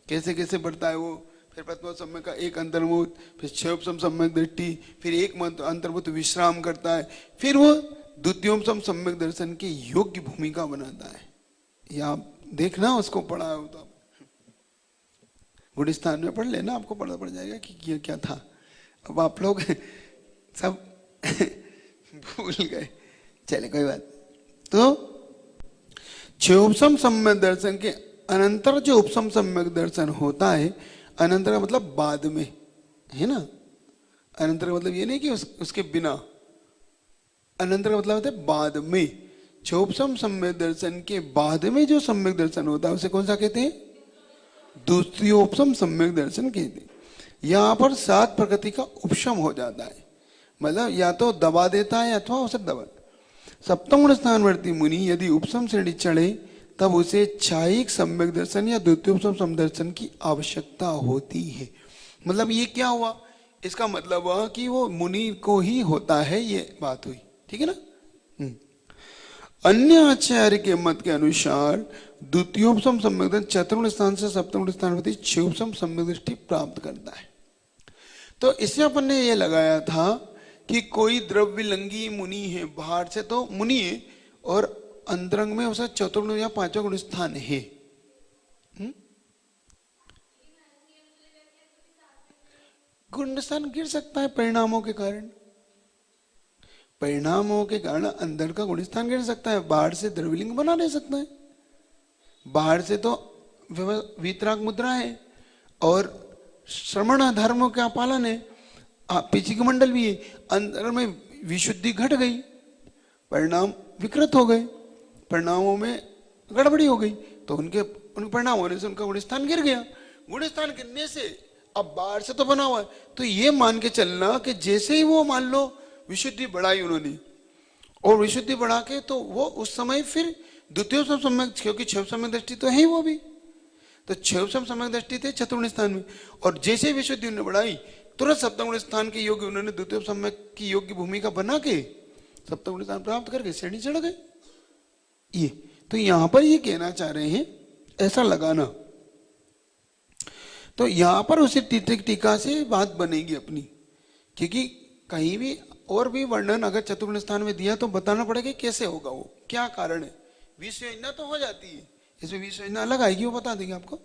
कैसे कैसे बढ़ता है वो, फिर प्रथमोपम सम्यक का एक अंतर्भूत, फिर क्षयोपम सम्यक दृष्टि, फिर एक अंतर्भूत विश्राम करता है, फिर वो द्वितीयोपम सम्यक दर्शन की योग्य भूमिका बनाता है। या आप देखना उसको पढ़ा हो तो गुण स्थान में पढ़ लेना, आपको पता पड़ जाएगा कि ये क्या था। अब आप लोग सब भूल गए, चले कोई बात। तो क्षयोपम सम्यक दर्शन के अनंतर जो उपसम सम्यक दर्शन होता है, अनंतर का मतलब बाद में, है ना। अनंतर का मतलब ये नहीं कि उसके बिना, अनंतर का मतलब होता है बाद में। क्षयोपम सम्यक दर्शन के बाद में जो सम्यक दर्शन होता है उसे कौन सा कहते हैं, द्वितीयोपम सम्यक दर्शन कहते हैं। यहाँ पर 7 प्रकृति का उपशम हो जाता है, मतलब या तो दबा देता है अथवा उसे दबा। सप्तम गुण स्थानवर्ती मुनि यदि उपसम श्रेणी चढ़े तब उसे क्षयिक सम्यक दर्शन या द्वितीयोपम सम्यक दर्शन की आवश्यकता होती है। मतलब ये क्या हुआ, इसका मतलब हुआ कि वो मुनि को ही होता है, ये बात हुई, ठीक है ना। अन्य आचार्य के मत के अनुसार द्वितीयोपम सम्यक दर्शन चतुर्गुण स्थान से सप्तम गुण स्थानवर्ती क्षयोपम सम्यक दृष्टि प्राप्त करता है। तो इससे अपन ने ये लगाया था कि कोई द्रव्यलिंगी मुनि है, बाहर से तो मुनि है और अंतरंग में उसका चतुर्गुण या पांचवा गुण स्थान है। गुण स्थान गिर सकता है परिणामों के कारण, परिणामों के कारण अंदर का गुण स्थान गिर सकता है, बाहर से द्रव्यलिंग बना नहीं सकता है। बाहर से तो वीतराग मुद्रा है और श्रमण धर्म का पालन है, पीछे की मंडल भी है, अंदर में विशुद्धि घट गई, परिणाम विकृत हो गए, परिणामों में गड़बड़ी हो गई, तो उनके परिणाम होने से उनका गुण स्थान गिर गया। गुण स्थान गिरने से अब बाहर से तो बना हुआ है, तो ये मान के चलना कि जैसे ही वो मान लो विशुद्धि बढ़ाई उन्होंने और विशुद्धि बढ़ा के, तो वो उस समय फिर द्वितीयोपम सम्यक, क्योंकि क्षयोपम सम्यक दृष्टि तो है ही वो भी, तो क्षयोपम सम्यक दृष्टि थे चतुर्गुण स्थान में, और जैसे विशुद्धि उन्होंने बढ़ाई तुरंत सप्तम गुण स्थान के योग्य उन्होंने द्वितीयोपम सम्यक की योग्य भूमिका बना के सप्तम गुण स्थान प्राप्त करके श्रेणी चढ़ गए। ये तो यहां पर ये कहना चाह रहे हैं, ऐसा लगाना। तो यहां पर उसी टीका से बात बनेगी अपनी, क्योंकि कहीं भी और भी वर्णन अगर चतुर्गुण स्थान में दिया तो बताना पड़ेगा कैसे होगा, वो क्या कारण है। विश्व योजना तो हो जाती है, इसमें विश्व योजना अलग आएगी, वो बता देंगे आपको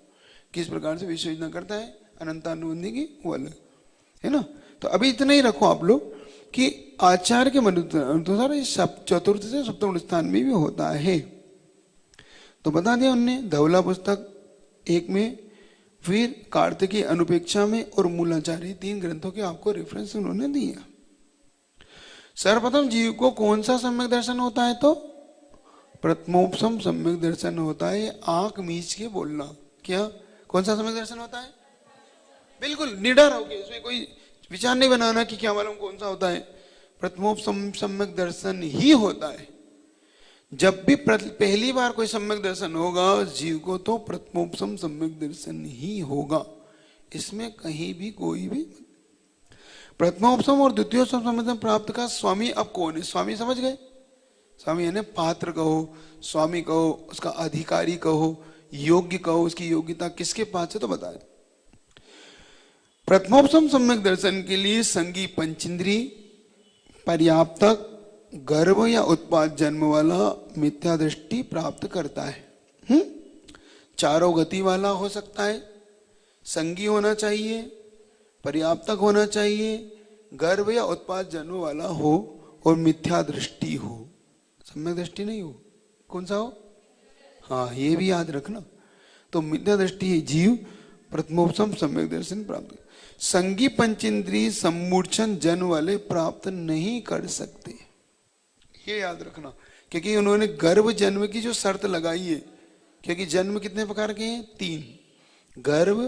किस प्रकार से विश्व योजना करता है, अनंतानुबंधी की वो अलग है ना। तो अभी इतना ही रखो आप लोग कि आचार्य के अनुसार चतुर्थ से सप्तम गुण स्थान में भी होता है, तो बता दिया उनने धवला पुस्तक 1 में, फिर कार्तिकी अनुपेक्षा में और मूलाचार्य 3 ग्रंथों के आपको रेफरेंस उन्होंने दिया। सर्वप्रथम जीव को कौन सा सम्यक दर्शन होता है, तो प्रथमोपम सम्यक दर्शन होता है। आंख मीच के बोलना, क्या कौन सा सम्यक दर्शन होता है, बिल्कुल निडर होके, इसमें कोई विचार नहीं बनाना कि क्या मालूम कौन सा होता है। प्रथमोपम सम्यक दर्शन ही होता है। जब भी पहली बार कोई सम्यक दर्शन होगा जीव को, तो प्रथमोपम सम्यक दर्शन ही होगा, इसमें कहीं भी कोई भी। प्रथमोपम और द्वितीयोपम सम्यक दर्शन प्राप्त का स्वामी अब कौन है, स्वामी समझ गए, स्वामी यानी पात्र कहो, स्वामी कहो, उसका अधिकारी कहो, योग्य कहो, उसकी योग्यता किसके पास है तो बताए। प्रथमोपम सम्यक दर्शन के लिए संगी पंचेंद्रिय पर्याप्तक गर्भ या उत्पाद जन्म वाला मिथ्या दृष्टि प्राप्त करता है। चारों गति वाला हो सकता है, संगी होना चाहिए, पर्याप्तक होना चाहिए, गर्भ या उत्पाद जन्म वाला हो और मिथ्या दृष्टि हो, सम्यक दृष्टि नहीं हो। कौन सा हो? हाँ, ये भी याद रखना। तो मिथ्या दृष्टि जीव प्रथमोपम सम्यक दर्शन प्राप्त, संगी पंचेंद्रिय सम्मूर्छन जन्म वाले प्राप्त नहीं कर सकते, ये याद रखना। क्योंकि उन्होंने गर्भ जन्म की जो शर्त लगाई है, क्योंकि जन्म कितने प्रकार के हैं? 3, गर्भ,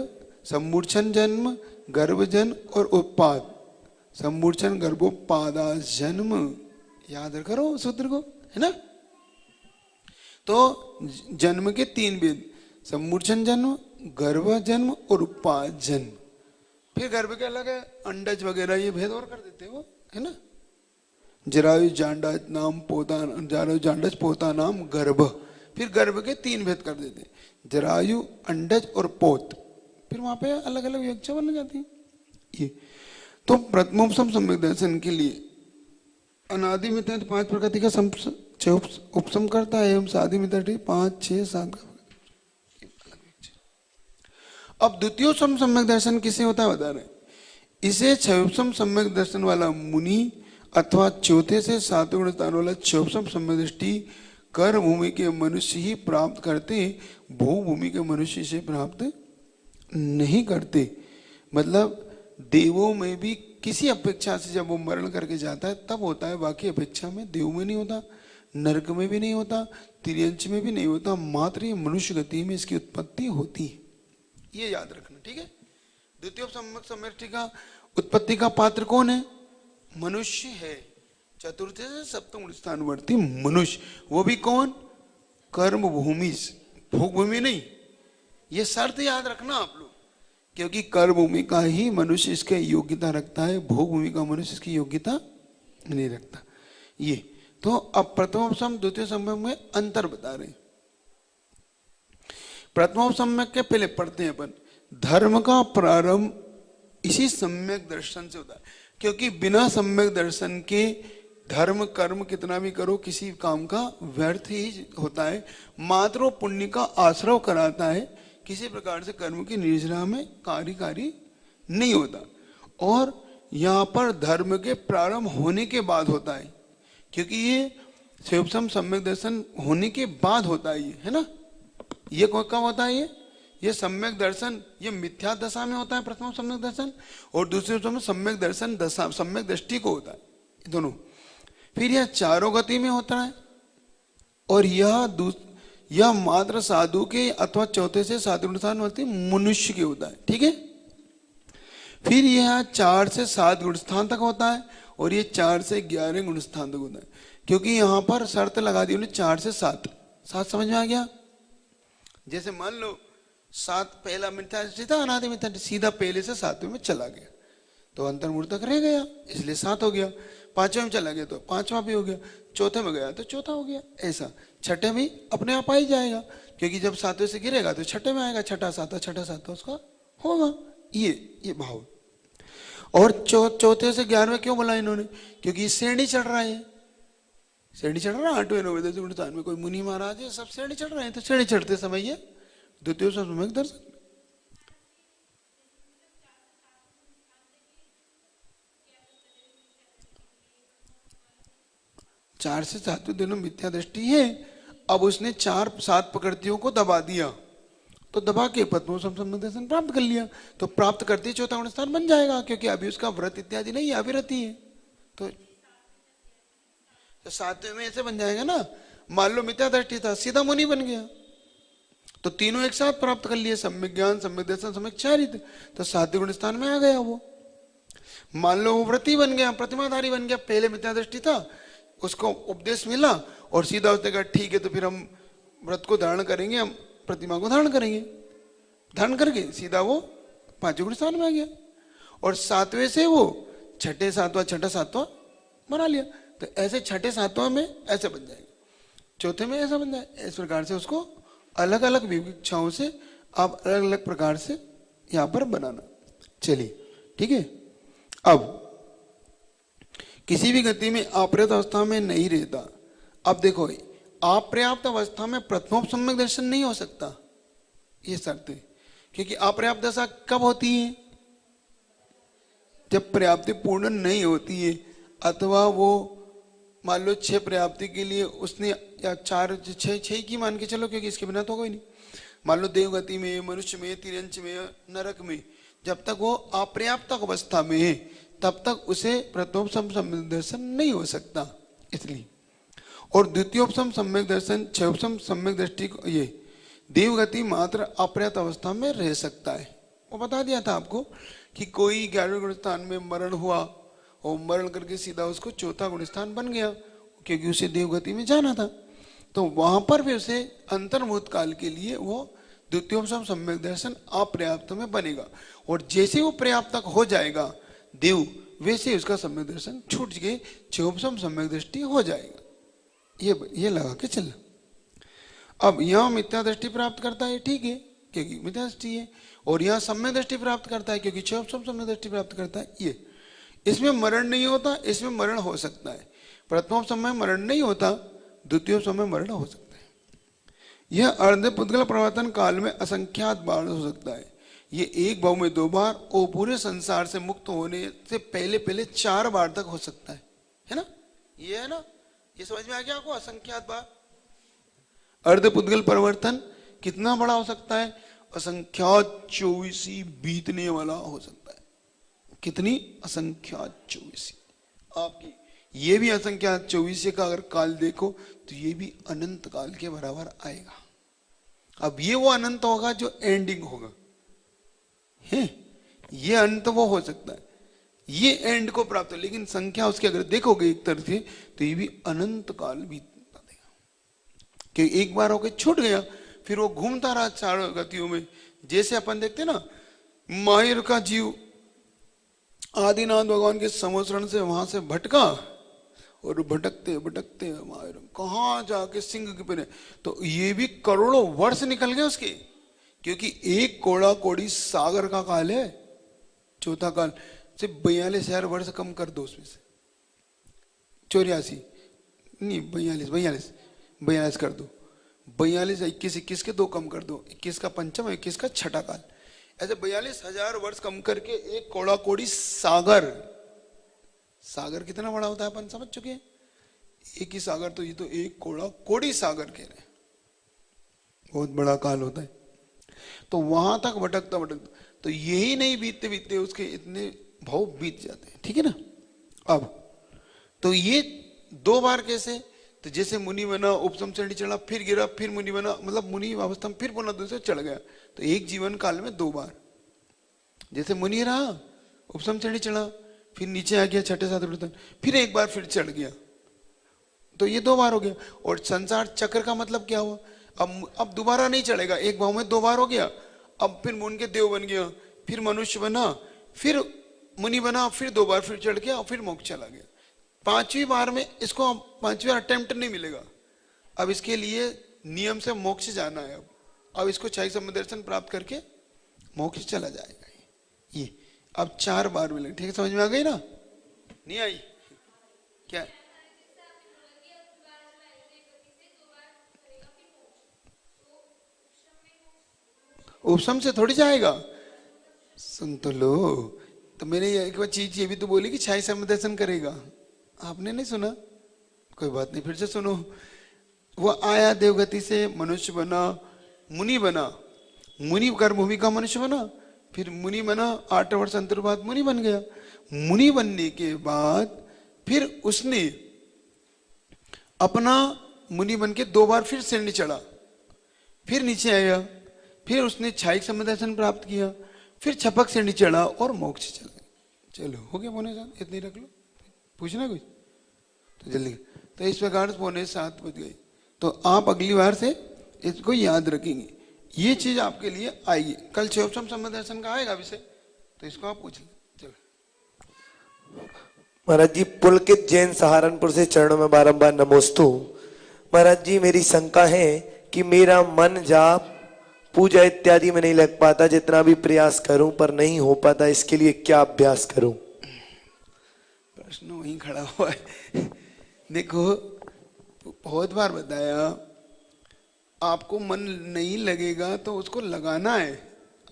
सम्मूर्छन जन्म, गर्भजन्म और उत्पाद। सम्मूर्छन गर्भोत्पादा जन्म, याद करो सूत्र को, है ना। तो जन्म के 3 भेद, सम्मूर्छन जन्म, गर्भ जन्म और उत्पाद जन्म। फिर गर्भ के अलग है, अंडज वगैरह ये भेद और कर देते हैं वो, है ना। जरायु जांडज नाम पोता, जरायु जांडज पोता नाम गर्भ। फिर गर्भ के 3 भेद कर देते हैं, जरायु, अंडज और पोत। फिर वहां पे अलग अलग व्याख्या बन जाती है ये। तो प्रथमोपम सम्यक दर्शन के लिए अनादि मिथ्या 5 प्रकृति का उपसम करता है एवं सादि मिथ्या 5, 6, 7 का। अब द्वितीय सम्यक दर्शन किसे होता है बता रहे, इसे क्षयोपम सम्यक दर्शन वाला मुनि अथवा चौथे से 7 गुण स्थान वाला क्षयोपम सम्यक दृष्टि कर भूमि के मनुष्य ही प्राप्त करते, भू भूमि के मनुष्य से प्राप्त नहीं करते। मतलब देवों में भी किसी अपेक्षा से जब वो मरण करके जाता है तब होता है, बाकी अपेक्षा में देव में नहीं होता, नरक में भी नहीं होता, तिर्यंच में भी नहीं होता, मात्र ये मनुष्य गति में इसकी उत्पत्ति होती है, ये याद रखना, ठीक है। द्वितीय सम्यक का उत्पत्ति का पात्र कौन है? मनुष्य है। चतुर्थ से सप्तम स्थानवर्ती मनुष्य, वो भी कौन? कर्म भूमि, भोग भूमि नहीं। ये शर्त याद रखना आप लोग, क्योंकि कर्म भूमि का ही मनुष्य इसके योग्यता रखता है, भोग भूमि का मनुष्य इसकी योग्यता नहीं रखता। ये तो अब प्रथम सम्यक द्वितीय सम्यक में अंतर बता रहे हैं। प्रथम सम्यक के पहले पढ़ते हैं अपन, धर्म का प्रारंभ इसी सम्यक दर्शन से होता है, क्योंकि बिना सम्यक दर्शन के धर्म कर्म कितना भी करो किसी काम का व्यर्थ ही होता है, मात्र पुण्य का आश्रय कराता है, किसी प्रकार से कर्म की निर्जरा में कार्यकारी नहीं होता। और यहाँ पर धर्म के प्रारंभ होने के बाद होता है, क्योंकि ये क्षयोपम सम्यक दर्शन होने के बाद होता है, ये है ना। ये कब होता है? ये सम्यक दर्शन ये मिथ्या दशा में होता है प्रथम सम्यक दर्शन, और दूसरे समय सम्यक दर्शन दशा सम्यक दृष्टि को होता है, दोनों। फिर यह चारों गति में होता है, और यह मात्र साधु के अथवा चौथे से 7 गुणस्थान वाले मनुष्य के होता है, ठीक है। फिर यह 4 से 7 गुणस्थान तक होता है, और ये 4 से 11 गुणस्थान तक होता है, क्योंकि यहाँ पर शर्त लगा दी उन्हें 4 से 7। 7 समझ में आ गया? जैसे मान लो 7 पहला मिथ्या दृष्टि था, अनादि मिथ्या दृष्टि, सीधा पहले से 7वें में चला गया तो अंतर्मूर्त तक रह गया, इसलिए 7 हो गया। 5वें में चला गया तो 5वां भी हो गया, चौथे में गया तो चौथा हो गया, ऐसा। छठे में अपने आप आ ही जाएगा, क्योंकि जब 7वें से गिरेगा तो छठे में आएगा, छठा सातवां उसका होगा, ये भाव। और चौथे से 11वें क्यों बोला इन्होंने? क्योंकि श्रेणी चढ़ रहा है, श्रेणी चढ़ रहा है 8वें 9वें 10वें गुणस्थान में, कोई मुनि महाराज है, सब श्रेणी चढ़ रहे हैं, तो श्रेणी चढ़ते समय ये द्वितीय सम्यक दर्शन। चार से 7वें दिनों मिथ्या दृष्टि है, अब उसने 4-7 प्रकृतियों को दबा दिया, तो दबा के प्रथम सम्यक दर्शन प्राप्त कर लिया, तो प्राप्त करते चौथा गुणस्थान बन जाएगा, क्योंकि अभी उसका व्रत इत्यादि नहीं है, अविरति है, तो 7वें में ऐसे बन जाएगा ना। मान लो मिथ्या दृष्टि था, सीधा मुनि बन गया, तो तीनों एक साथ प्राप्त कर लिए, सम्यक ज्ञान सम्यक दर्शन सम्यक चारित्र, तो 7वें गुणस्थान में आ गया वो। मान लो वो व्रती बन गया, प्रतिमाधारी बन गया, पहले मिथ्या दृष्टि था, उसको उपदेश मिला और सीधा उसने कहा ठीक है तो फिर हम व्रत को धारण करेंगे, हम प्रतिमा को धारण करेंगे, धारण करके सीधा वो 5वें गुणस्थान में आ गया, और 7वें से वो छठे सातवां बना लिया, तो ऐसे छठे सातवां में ऐसे बन जाएगा, चौथे में ऐसा बन जाए। इस प्रकार से उसको अलग अलग विवक्षाओं से आप अलग अलग प्रकार से यहाँ पर बनाना। चलिए ठीक है। अब किसी भी गति में अपर्याप्त अवस्था में नहीं रहता। अब देखो, अपर्याप्त अवस्था में प्रथम सम्यक दर्शन नहीं हो सकता, ये शर्त है। क्योंकि अपर्याप्त दशा कब होती है? जब पर्याप्ति पूर्ण नहीं होती है, अथवा वो मान लो 6 पर्याप्ति के लिए उसने, या 4 6 की मान के चलो, क्योंकि इसके बिना तो कोई नहीं। मान लो देवगति में, मनुष्य में, तिर्यंच में, नरक में, जब तक वो अपर्याप्त अवस्था में है तब तक उसे प्रथमोपम सम्यक दर्शन नहीं हो सकता। इसलिए और द्वितीयोपम सम्यक दर्शन, छयोपम सम्यक दृष्टि को, ये देवगति मात्र अपर्याप्त अवस्था में रह सकता है। वो बता दिया था आपको कि कोई 11वें गुण स्थान में मरण हुआ और मरण करके सीधा उसको 4था गुण स्थान बन गया, क्योंकि उसे देवगति में जाना था। तो वहां पर भी उसे अंतर्मुहूर्त काल के लिए वो द्वितीयोपम सम्यक दर्शन अपर्याप्त में बनेगा, और जैसे वो पर्याप्त तक हो जाएगा देव, वैसे उसका सम्यक दर्शन छूट के छयोपम सम्यक दृष्टि हो जाएगा। ये लगा के चलना। अब यहाँ मिथ्या दृष्टि प्राप्त करता है, ठीक है, क्योंकि मिथ्या दृष्टि है, और यहाँ सम्यक दृष्टि प्राप्त करता है क्योंकि छयोपम सम्यक दृष्टि प्राप्त करता है। ये इसमें मरण नहीं होता, इसमें मरण हो सकता है। प्रथम समय मरण नहीं होता, द्वितीय समय मरण हो सकता है। यह अर्धपुद्गल प्रवर्तन काल में असंख्यात बार हो सकता है। ये एक भाव में 2 बार और पूरे संसार से मुक्त होने से पहले 4 बार तक हो सकता है ना? ये है ना, ये समझ में आ गया आपको? असंख्यात बार अर्धपुद्गल परिवर्तन कितना बड़ा हो सकता है? असंख्यात 24 बीतने वाला हो सकता है। कितनी? असंख्यात 24 आपकी। ये भी असंख्यात 24 का अगर काल देखो तो ये भी अनंत काल के बराबर आएगा। अब ये वो अनंत होगा जो एंडिंग होगा, है ये अंत वो हो सकता है, ये एंड को प्राप्त हो, लेकिन संख्या उसकी अगर देखोगे एक तरफ से तो ये भी अनंत काल बीता देगा। कि एक बार होके छूट गया, फिर वो घूमता रहा 4 गतियों में। जैसे अपन देखते ना, माहिर का जीव आदिनाथ भगवान के समोसरण से वहां से भटका, और भटकते भटकते माहिर कहाँ जाके सिंह के पे, तो ये भी करोड़ों वर्ष निकल गए उसके, क्योंकि एक कोड़ा कोड़ी सागर का काल है। 4था काल से 42,000 वर्ष कम कर दो, उसमें से 84 नहीं 42 कर दो, 42 21 के 2 कम कर दो, 21 का पंचम, 21 का छठा काल, ऐसे 42,000 वर्ष कम करके एक कोड़ा कोड़ी सागर। सागर कितना बड़ा होता है अपन समझ चुके हैं। एक ही सागर, तो ये तो एक कोड़ा कोड़ी सागर कह रहे हैं, बहुत बड़ा काल होता है। तो वहां तक भटकता भटकता, तो यही नहीं बीतते बीतते उसके इतने भाव बीत जाते हैं, ठीक है ना। अब तो ये 2 बार कैसे? तो जैसे मुनि बना, उपसम श्रेणी चढ़ा, फिर गिरा, फिर मुनि बना, मतलब मुनि अवस्था में फिर पुनः दूसरे चढ़ गया। तो एक जीवन काल में 2 बार, जैसे मुनि रहा, उपसम श्रेणी चढ़ा, फिर नीचे आ गया 6ठे 7वें प्रवर्तन, फिर एक बार फिर चढ़ गया, तो ये 2 बार हो गया। और संसार चक्र का मतलब क्या हुआ? अब दोबारा नहीं चढ़ेगा, एक भाव में 2 बार हो गया, अब फिर मुन के देव बन गया, फिर मनुष्य बना, फिर मुनि बना, फिर 2 बार फिर चढ़ गया, और फिर मोक्ष चला गया। 5वीं बार में इसको 5वीं अटेम्प्ट नहीं मिलेगा। अब इसके लिए नियम से मोक्ष जाना है। अब इसको 6 सम्यक दर्शन प्राप्त करके मोक्ष चला जाएगा। ये अब 4 बार मिलेंगे, ठीक है? समझ में आ गई ना? नहीं आई क्या? उपसम से थोड़ी जाएगा, सुन तो लो। तो मैंने एक बार चीज ये भी तो बोली कि 6 सम्यक दर्शन करेगा, आपने नहीं सुना? कोई बात नहीं, फिर से सुनो। वो आया देवगति से, मनुष्य बना, मुनि बना, मुनि कर्मभूमि का मनुष्य बना, फिर मुनि बना, 8 वर्ष अंतर बाद मुनि बन गया। मुनि बनने के बाद फिर उसने अपना मुनि बन के 2 बार फिर श्रेणी चढ़ा, फिर नीचे आया, फिर उसने 6 सम्यक दर्शन प्राप्त किया, फिर छपक श्रेणी चढ़ा और मोक्ष चला गया। चलो हो गया पौने 7, इतनी रख लो। पूछना कुछ तो जल्दी। तो इस प्रकार से पौने 7 बज गए। तो आप अगली बार से इसको याद रखेंगे, ये चीज आपके लिए आएगी। कल 6 सम्यक दर्शन का आएगा विषय, तो इसको आप पूछेंगे। चलो महाराज जी, पुलकित जैन सहारनपुर से चरणों में बारंबार नमोस्तु। महाराज जी, मेरी शंका है कि मेरा मन जाप पूजा इत्यादि में नहीं लग पाता, जितना भी प्रयास करूं पर नहीं हो पाता, इसके लिए क्या अभ्यास करूं? प्रश्न वहीं खड़ा हुआ है। देखो, बहुत बार बताया, आपको मन नहीं लगेगा तो उसको लगाना है।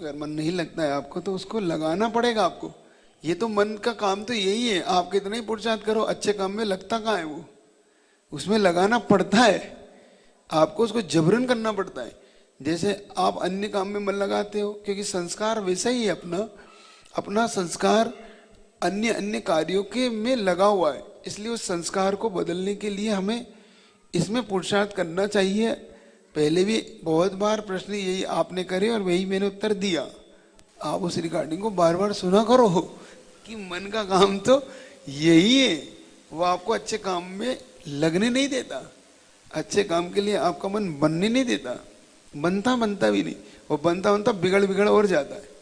अगर मन नहीं लगता है आपको तो उसको लगाना पड़ेगा आपको। ये तो मन का काम तो यही है। आप कितना ही पुरुषार्थ करो, अच्छे काम में लगता कहाँ है वो? उसमें लगाना पड़ता है आपको, उसको जबरन करना पड़ता है। जैसे आप अन्य काम में मन लगाते हो, क्योंकि संस्कार वैसा ही है। अपना संस्कार अन्य अन्य कार्यों के में लगा हुआ है, इसलिए उस संस्कार को बदलने के लिए हमें इसमें पुरुषार्थ करना चाहिए। पहले भी बहुत बार प्रश्न यही आपने करे और वही मैंने उत्तर दिया। आप उस रिकॉर्डिंग को बार बार सुना करो कि मन का काम तो यही है, वो आपको अच्छे काम में लगने नहीं देता, अच्छे काम के लिए आपका मन बनने नहीं देता, बनता भी नहीं, वो बनता बिगड़ और जाता है।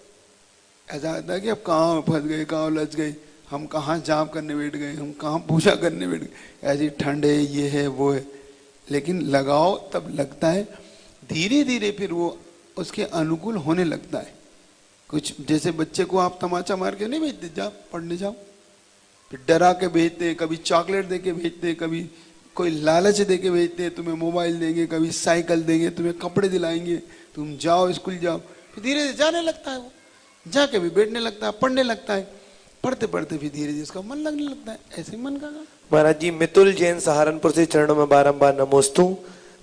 ऐसा होता है कि अब कहाँ फंस गए, कहाँ उलझ गए, हम कहाँ जाप करने बैठ गए, हम कहाँ पूजा करने बैठ गए, ऐसी ठंड है, ये है वो है। लेकिन लगाओ तब लगता है, धीरे धीरे फिर वो उसके अनुकूल होने लगता है। कुछ जैसे बच्चे को आप तमाचा मार के नहीं भेजते, जाओ पढ़ने जाओ, फिर डरा के भेजते, कभी चॉकलेट दे के भेजते, कभी कोई लालच दे के भेजते, तुम्हें मोबाइल देंगे, कभी साइकिल देंगे, तुम्हें कपड़े दिलाएंगे, तुम जाओ स्कूल जाओ। फिर धीरे धीरे जाने लगता है, वो जाके भी बैठने लगता है, पढ़ने लगता है, पढ़ते पढ़ते फिर धीरे धीरे उसका मन लगने लगता है। ऐसे मन का काम। महाराज जी, मितुल जैन सहारनपुर से चरणों में बारंबार नमोस्तु।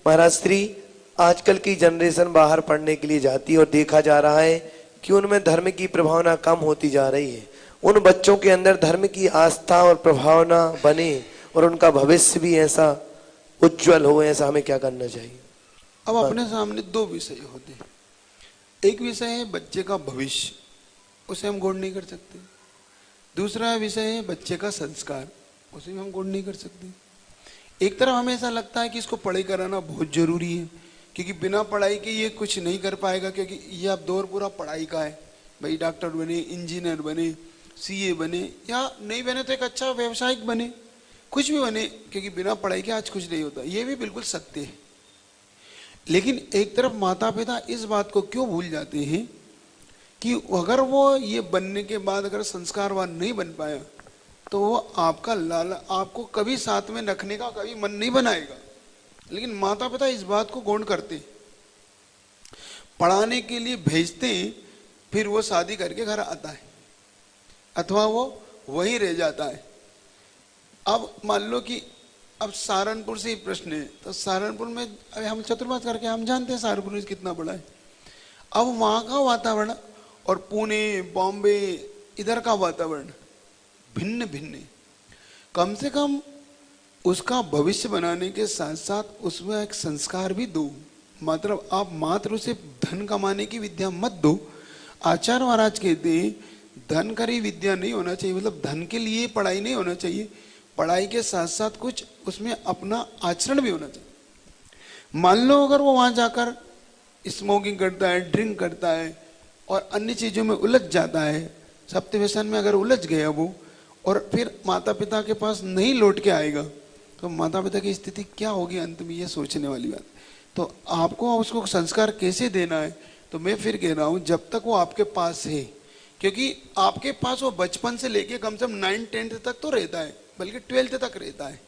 महाराज श्री, आजकल की जनरेशन बाहर पढ़ने के लिए जाती है और देखा जा रहा है कि उनमें धर्म की प्रभावना कम होती जा रही है। उन बच्चों के अंदर धर्म की आस्था और प्रभावना बने और उनका भविष्य भी ऐसा उज्जवल हो, ऐसा हमें क्या करना चाहिए? अब अपने सामने दो विषय होते हैं। एक विषय है बच्चे का भविष्य, उसे हम गौर नहीं कर सकते। दूसरा विषय है बच्चे का संस्कार, उसे भी हम गौर नहीं कर सकते। एक तरफ हमें ऐसा लगता है कि इसको पढ़ाई कराना बहुत जरूरी है, क्योंकि बिना पढ़ाई के ये कुछ नहीं कर पाएगा, क्योंकि ये अब दौर पूरा पढ़ाई का है। भाई डॉक्टर बने, इंजीनियर बने, सीए बने, या नहीं बने तो एक अच्छा व्यवसायिक बने, कुछ भी बने, क्योंकि बिना पढ़ाई के आज कुछ नहीं होता। ये भी बिल्कुल सत्य है। लेकिन एक तरफ माता पिता इस बात को क्यों भूल जाते हैं कि अगर वो ये बनने के बाद अगर संस्कारवान नहीं बन पाया तो वो आपका आपको कभी साथ में रखने का कभी मन नहीं बनाएगा। लेकिन माता पिता इस बात को गौर करते, पढ़ाने के लिए भेजते, फिर वो शादी करके घर आता है अथवा वो वहीं रह जाता है। अब मान लो कि अब सहारनपुर से ही प्रश्न है, तो सहारनपुर में अभी हम चतुर्मास करके हम जानते हैं सहारनपुर में कितना बड़ा है। अब वहाँ का वातावरण और पुणे, बॉम्बे, इधर का वातावरण भिन्न भिन्न है। कम से कम उसका भविष्य बनाने के साथ साथ उसमें एक संस्कार भी दो। मतलब आप मात्र उसे धन कमाने की विद्या मत दो। आचार्य महाराज कहते हैं धन करी विद्या नहीं होना चाहिए, मतलब धन के लिए पढ़ाई नहीं होना चाहिए, पढ़ाई के साथ साथ कुछ उसमें अपना आचरण भी होना चाहिए। मान लो अगर वो वहां जाकर स्मोकिंग करता है, ड्रिंक करता है और अन्य चीजों में उलझ जाता है, सप्त व्यसन में अगर उलझ गया वो और फिर माता पिता के पास नहीं लौट के आएगा तो माता पिता की स्थिति क्या होगी अंत में, ये सोचने वाली बात। तो आपको उसको संस्कार कैसे देना है, तो मैं फिर कह रहा हूं जब तक वो आपके पास है, क्योंकि आपके पास वो बचपन से लेके कम से कम 9-10 तक तो रहता है, बल्कि 12th तक रहता है।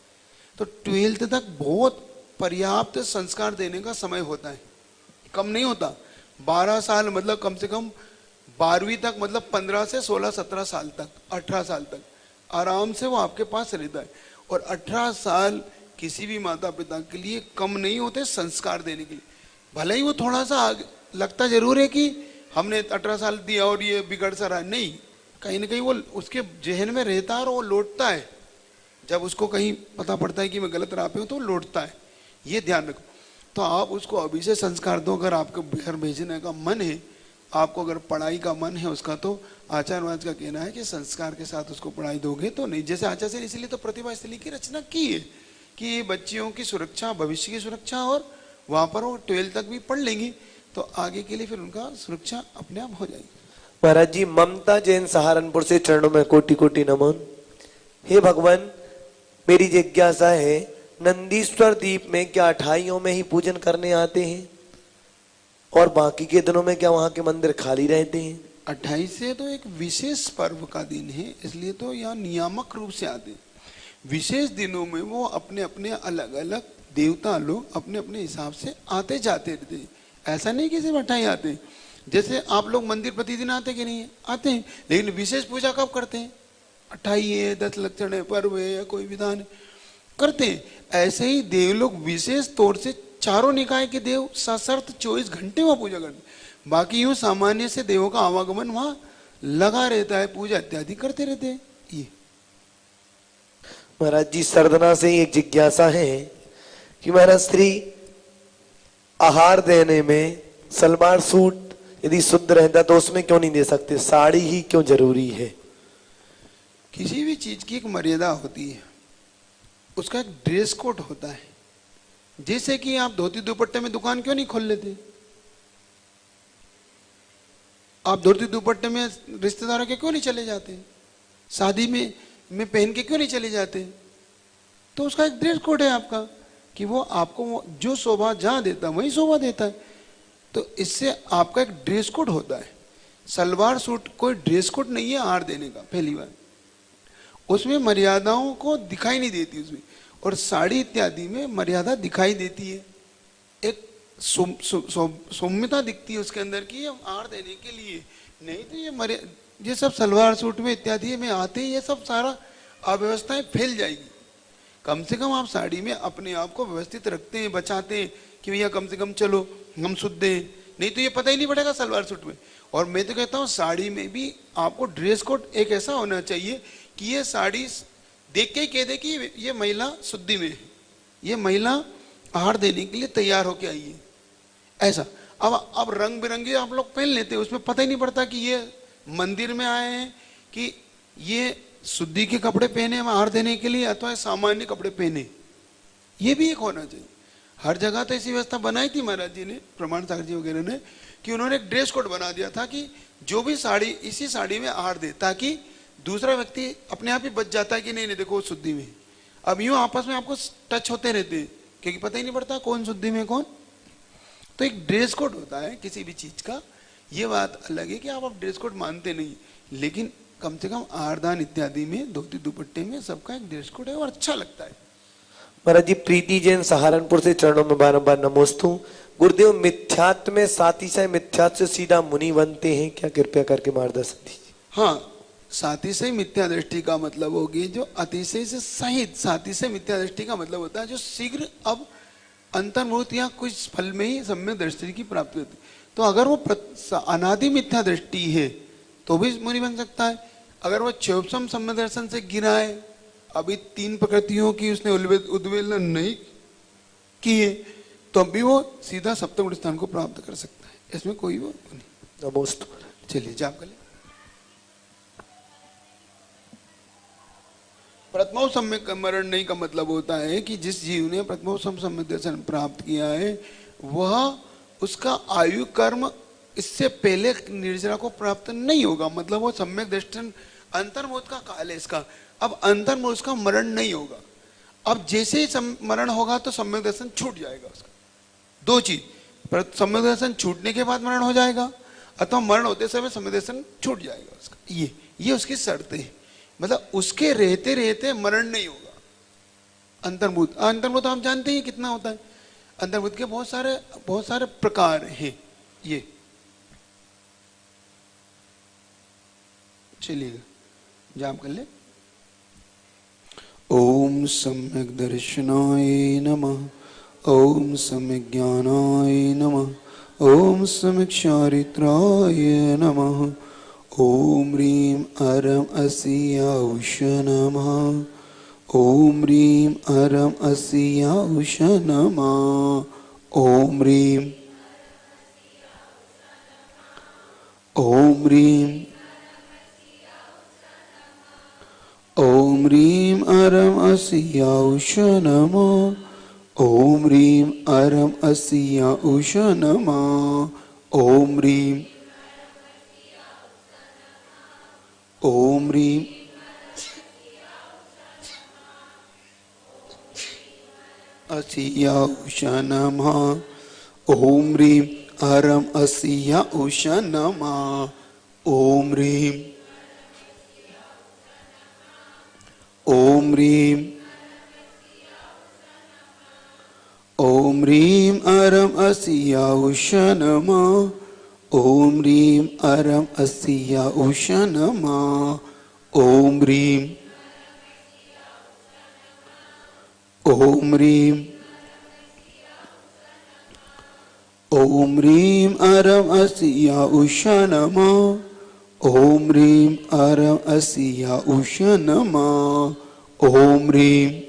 तो 12th तक बहुत पर्याप्त संस्कार देने का समय होता है, कम नहीं होता। 12 साल मतलब कम से कम 12वीं तक, मतलब 15 से 16-17 साल तक, 18 साल तक आराम से वो आपके पास रहता है। और 18 साल किसी भी माता पिता के लिए कम नहीं होते संस्कार देने के लिए। भले ही वो थोड़ा सा लगता जरूर है कि हमने 18 साल दिया और ये बिगड़ सा रहा है, नहीं, कहीं ना कहीं वो उसके जहन में रहता है और वो लौटता है। जब उसको कहीं पता पड़ता है कि मैं गलत राह पे हूँ तो लौटता है, ये ध्यान रखो। तो आप उसको अभी से संस्कार दो। अगर आपको घर भेजने का मन है, आपको अगर पढ़ाई का मन है उसका, तो आचार्य महाराज का कहना है कि संस्कार के साथ उसको पढ़ाई दोगे तो नहीं। जैसे आचार्य से इसलिए तो प्रतिभा स्थली की रचना की है कि ये बच्चियों की सुरक्षा, भविष्य की सुरक्षा, और वहां पर वो 12th तक भी पढ़ लेंगी तो आगे के लिए फिर उनका सुरक्षा अपने आप हो जाएगी। महाराज जी, ममता जैन सहारनपुर से चरणों में कोटि कोटि नमन। हे भगवान, मेरी जिज्ञासा है, नंदीश्वर द्वीप में क्या 28 में ही पूजन करने आते हैं और बाकी के दिनों में क्या वहां के मंदिर खाली रहते हैं? 28 से तो एक विशेष पर्व का दिन है, इसलिए तो यहाँ नियामक रूप से आते हैं। विशेष दिनों में वो अपने अपने अलग अलग देवता लोग अपने अपने हिसाब से आते जाते रहते हैं। ऐसा नहीं कि सिर्फ 28 आते हैं। जैसे आप लोग मंदिर प्रतिदिन आते कि नहीं है? आते हैं, लेकिन विशेष पूजा कब करते हैं? 28 है, 10 लक्षण है, पर्व है या कोई विधान है, करते हैं। ऐसे ही देवलोग विशेष तौर से चारों निकाय के देव सशर्त 24 घंटे वहां पूजा करते हैं। बाकी यूं सामान्य से देवों का आवागमन वहां लगा रहता है, पूजा इत्यादि करते रहते हैं। ये महाराज जी, सरदना से एक जिज्ञासा है कि महाराज स्त्री आहार देने में सलवार सूट यदि शुद्ध रहता तो उसमें क्यों नहीं दे सकते? साड़ी ही क्यों जरूरी है? किसी भी चीज की एक मर्यादा होती है, उसका एक ड्रेस कोड होता है। जैसे कि आप धोती दुपट्टे में दुकान क्यों नहीं खोल लेते? आप धोती दुपट्टे में रिश्तेदारों के क्यों नहीं चले जाते? शादी में पहन के क्यों नहीं चले जाते? तो उसका एक ड्रेस कोड है आपका, कि वो आपको जो शोभा जहां देता है वही शोभा देता है। तो इससे आपका एक ड्रेस कोड होता है। सलवार सूट कोई ड्रेस कोड नहीं है आहार देने का, पहली बार। उसमें मर्यादाओं को दिखाई नहीं देती उसमें, और साड़ी इत्यादि में मर्यादा दिखाई देती है। एक सौम्यता दिखती है उसके अंदर की आहार देने के लिए। नहीं तो ये सब सलवार सूट में इत्यादि में आते ही ये सब सारा अव्यवस्थाएं फैल जाएगी। कम से कम आप साड़ी में अपने आप को व्यवस्थित रखते हैं, बचाते हैं कि भैया कम से कम चलो हम शुद्ध हैं, नहीं तो ये पता ही नहीं पड़ेगा सलवार सूट में। और मैं तो कहता हूँ साड़ी में भी आपको ड्रेस कोड एक ऐसा होना चाहिए कि ये साड़ी देख के ही कह दे कि ये महिला शुद्धि में है, ये महिला आहार देने के लिए तैयार होके आई है, ऐसा। अब रंग बिरंगे आप लोग पहन लेते हैं, उसमें पता ही नहीं पड़ता कि ये मंदिर में आए हैं कि ये शुद्धि के कपड़े पहने आहार देने के लिए अथवा सामान्य कपड़े पहने। ये भी एक होना चाहिए। हर जगह तो ऐसी व्यवस्था बनाई थी महाराज जी ने, प्रमाण सागर जी वगैरह ने, कि उन्होंने एक ड्रेस कोड बना दिया था कि जो भी साड़ी इसी साड़ी में आहार दे, ताकि दूसरा व्यक्ति अपने आप ही बच जाता है कि नहीं नहीं देखो शुद्धि में। अब यूं आपस में आपको टच होते रहते हैं, क्योंकि पता ही नहीं पड़ता कौन शुद्धि में कौन। तो एक ड्रेस कोड होता है किसी भी चीज का। ये बात अलग है कि आप ड्रेस कोड मानते नहीं, लेकिन कम से कम आहारदान इत्यादि में, धोती दुपट्टे में सबका एक ड्रेस कोड है और अच्छा लगता है। महाराज जी, प्रीति जैन सहारनपुर से चरणों में बारंबार नमोस्तु। गुरुदेव, मिथ्यात्व में सातिशय मिथ्यात्व से सीधा मुनि बनते हैं क्या? कृपया करके मार्गदर्शन दीजिए। हाँ, सातिशय मिथ्या दृष्टि का मतलब होगी जो अतिशय से सहित। सातिशय मिथ्या दृष्टि का मतलब होता है जो शीघ्र अब अंतर्मुहूर्त या कुछ फल में ही सम्यक दृष्टि की प्राप्ति होती। तो अगर वो अनादि मिथ्या दृष्टि है तो भी मुनि बन सकता है। अगर वो क्षोभसम सम्यक दर्शन से गिरा है, अभी 3 प्रकृतियों की उसने उद्वेलन नहीं की है, तो भी वो सीधा सप्तम स्थान को प्राप्त कर सकता है। इसमें कोई वो नहीं। नमोस्तु। चलिए जाप कर ले। प्रथमो सम्यक मरण नहीं का मतलब होता है कि जिस जीव ने प्रथमो सम्यक दर्शन प्राप्त किया है वह उसका आयु कर्म इससे पहले निर्जरा को प्राप्त नहीं होगा। मतलब वो सम्यक दर्शन अंतर्मुहूर्त का काल है इसका। अब अंतर्मुहूर्त का मरण नहीं होगा। अब जैसे ही मरण होगा तो सम्यक दर्शन छूट जाएगा उसका। 2 चीज, सम्यक दर्शन छूटने के बाद मरण हो जाएगा अथवा मरण होते समय सम्यक दर्शन छूट जाएगा उसका। ये उसकी शर्त है। मतलब उसके रहते रहते मरण नहीं होगा। अंतर्मुहूर्त हम जानते हैं कितना होता है। अंतर्मुहूर्त के बहुत सारे प्रकार हैं। ये चलिएगा, जाप कर ले। ओम सम्यक दर्शनाय नमः, ओम सम्यक ज्ञानाय नमः, ओम सम्यक चारित्राय नमः, ओम ह्रीं अरम अस्याउष नमः, ओम ह्रीं अरम अस्याउष नमः, ओम ह्रीं ओम ह्रीं अरम अस्याउष नमः, ओम ह्रीं अरम अस्याउष नमः, ओम ह्रीं अस्याउष नमः, ओम ह्रीं अरम अस्याउष नमः, ओम ह्रीं ओम ह्रीं ओम ह्रीं अरम अस्या उषा नमः ओम ह्रीं अरम अस्या उषा नमः ओम ह्रीं ओम ह्रीं ओम ह्रीं अरम अस्या उषा नमः ओम ह्रीं अरम अस्या उषा नमः ओम ह्रीं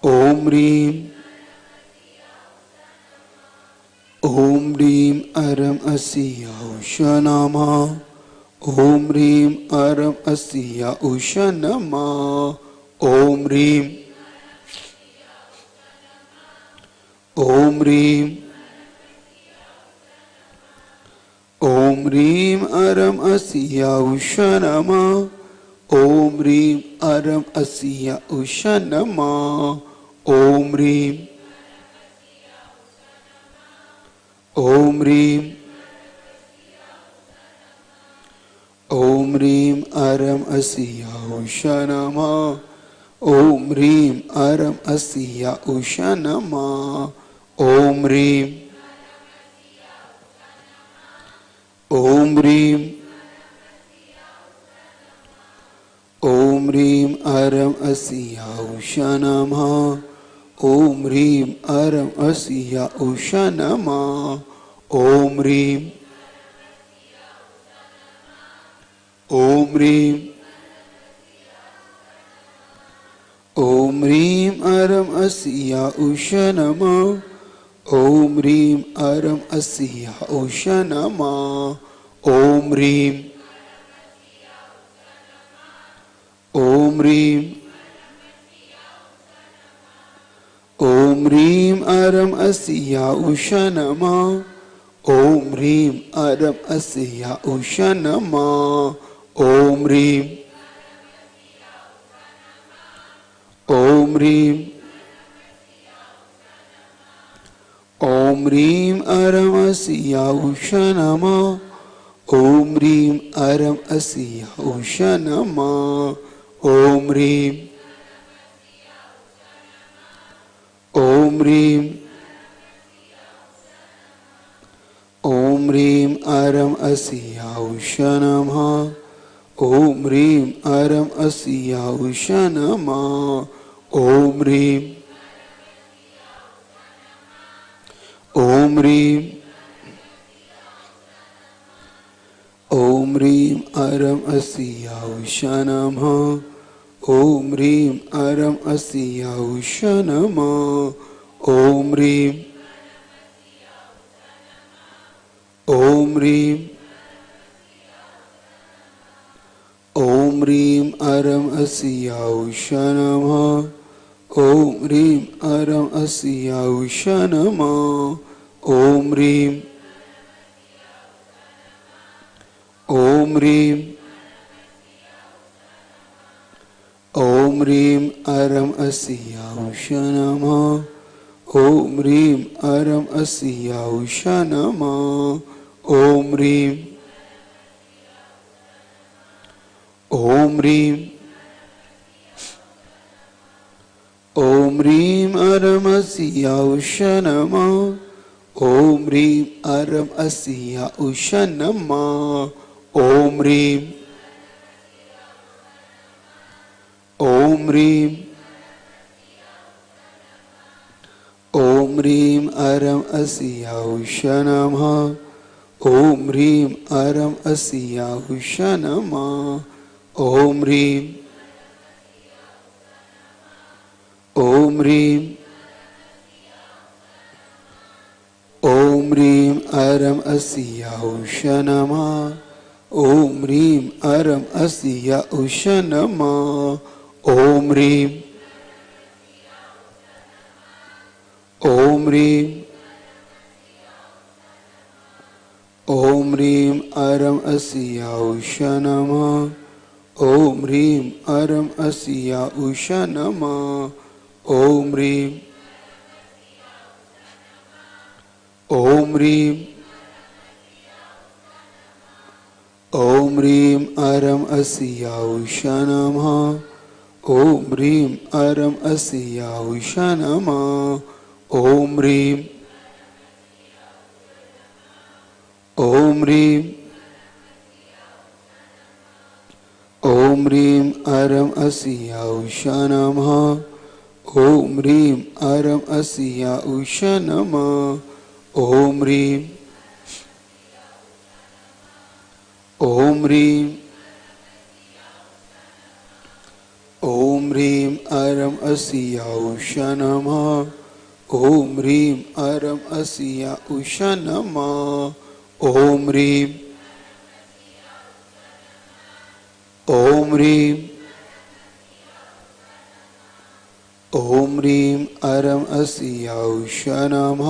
ओम ह्रीं ओम ह्रीं अरम अस्या उषा नमः ओम ह्रीं अरम अस्या उषा नमः ओम ह्रीं ओम ह्रीं ओम ह्रीं अरम अस्या उषा नमः ओम ह्रीं अरम अस्या उषा नमः ओम ह्रीं ओम ह्रीं ओम ह्रीं अरम अस्या उषा नमः ओम ह्रीं अरम अस्या उषा नमः ओम ह्रीं ओम ह्रीं ओम ह्रीं अरम अस्या उषा नमः ओम ह्रीं अरम अस्या उषा नमः ओम ह्रीं ओम ह्रीं ओम ह्रीं अरम अस्या उषा नमः ओम ह्रीं अरम अस्या उषा नमः ओम ह्रीं ओम ह्रीं ओम ह्रीं अरम अस्या उषा नमः ओम ह्रीं अरम अस्या उषा नमः ओम ह्रीं ओम ह्रीं ओम ह्रीं अरम अस्या उषा नमः ओम ह्रीं अरम अस्या उषा नमः ओम ह्रीं ओम ह्रीं ओम ह्रीं अरम अस्या उषा नमः ओम ह्रीं अरम अस्या उषा नमः ओम ह्रीं ओम ह्रीं ओम ह्रीं अरम अस्या उषा नमः ओम ह्रीं अरम अस्या उषा नमः ओम ह्रीं ओम ह्रीं ओम ह्रीं अरम अस्या उषा नमः ओम ह्रीं अरम अस्या उषा नमः ओम ह्रीं ओम ह्रीं ओम ह्रीं अरम अस्या उषा नमः ओम ह्रीं अरम अस्या उषा नमः ओम ह्रीं ओम ह्रीं ओम ह्रीं अरम अस्या उषा नमः ओम ह्रीं अरम अस्या उषा नमः ओम ह्रीं ओम ह्रीं ओम ह्रीं अरम अस्या उषा नमः ओम ह्रीं अरम अस्या उषा नमः ओम ह्रीं ओम ह्रीं ओम ह्रीं अरम अस्या उषा नमः ओम ह्रीं अरम अस्या उषा नमः ओम ह्रीं ओम ह्रीं ओम ह्रीं अरम अस्या उषा नमः ओम ह्रीं अरम अस्या उषा नमः ओम ह्रीं ओम ह्रीं ॐ ह्रीं अरं अस्याउषा नमः। ॐ ह्रीं अरं अस्याउषा नमः। ॐ ह्रीं ॐ ह्रीं ॐ ह्रीं अरं अस्याउषा नमः। ॐ ह्रीं अरं अस्याउषा नमः। ॐ ह्रीं ॐ ह्रीं ॐ ह्रीं अरं अस्याउषा नमः। ॐ ह्रीं अरं अस्याउषा नमः। ॐ ह्रीं ॐ ह्रीं ॐ ह्रीं अरं अस्याउषा नमः।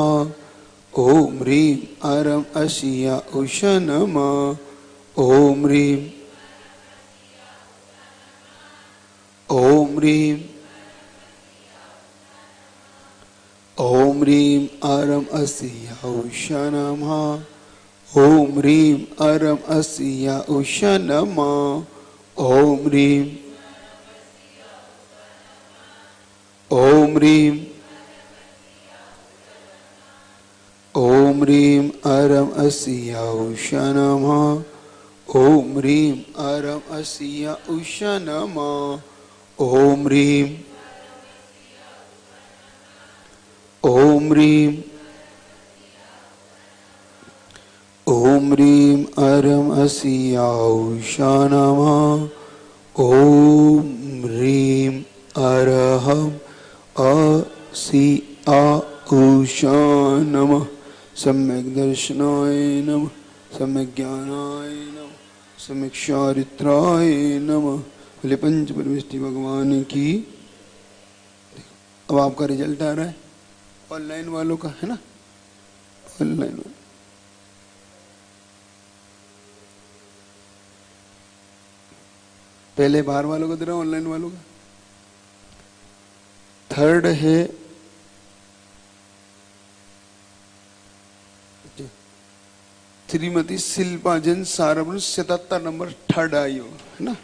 ॐ ह्रीं अरं अस्याउषा नमः। ॐ ह्रीं ॐ ह्रीं ॐ ह्रीं अरं अस्याउषा नमः। ॐ ह्रीं अरं अस्याउषा नमः। ॐ ह्रीं ॐ ह्रीं ॐ ह्रीं अरं अस्याउषा नमः। ॐ ह्रीं अरं अस्याउषा नमः। ॐ ह्रीं ॐ ह्रीं ॐ ह्रीं अरं अस्याउषा नमः। ॐ ह्रीं अरहं अस्याउषा नमः। सम्यक् दर्शनाय नमः। सम्यक् ज्ञानाय नमः। सम्यक् चारित्राय नमः। बोले पंच परमेष्टि भगवान की। अब आपका रिजल्ट आ रहा है ऑनलाइन वालों का, है ना? ऑनलाइन वालों पहले बाहर वालों का दे रहा, ऑनलाइन वालों का। थर्ड है श्रीमती शिल्पा जैन सारपुर 77 नंबर, थर्ड आई हो, है ना?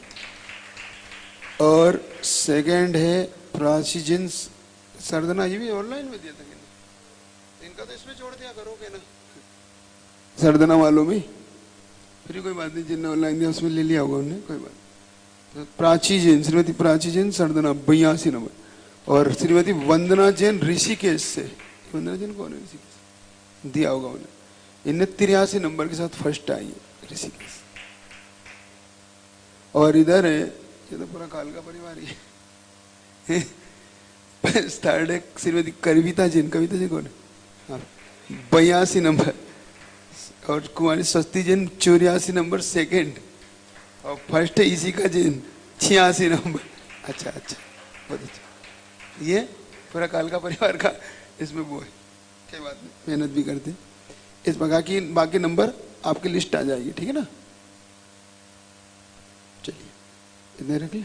और सेकंड है प्राची जैन सरदना, ये भी ऑनलाइन में दिया था कि नहीं? इनका तो इसमें जोड़ दिया करोगे ना सरदना वालों में, फिर कोई बात नहीं। जिनने ऑनलाइन दिया उसमें ले लिया होगा उन्होंने, कोई बात। तो प्राची जैन, श्रीमती प्राची जैन सरदना 82 नंबर, और श्रीमती वंदना जैन ऋषिकेश से। वंदना जैन कौन है? ऋषिकेश दिया होगा उन्हें। इनने 83 नंबर के साथ फर्स्ट आई है ऋषिकेश। और इधर है, ये तो पूरा काल का परिवार ही है। थर्ड है श्रीमती कविता जैन। कविता जैन कौन है? 82 नंबर। और कुमारी स्वस्ति जैन 84 नंबर सेकंड। और फर्स्ट है इसी का जैन 86 नंबर। अच्छा अच्छा, बहुत अच्छा। ये पूरा काल का परिवार का इसमें वो है, क्या बात नहीं, मेहनत भी करते। इस प्रकार की बाकी नंबर आपकी लिस्ट आ जाएगी, ठीक है ना? चलिए इधर रख ले।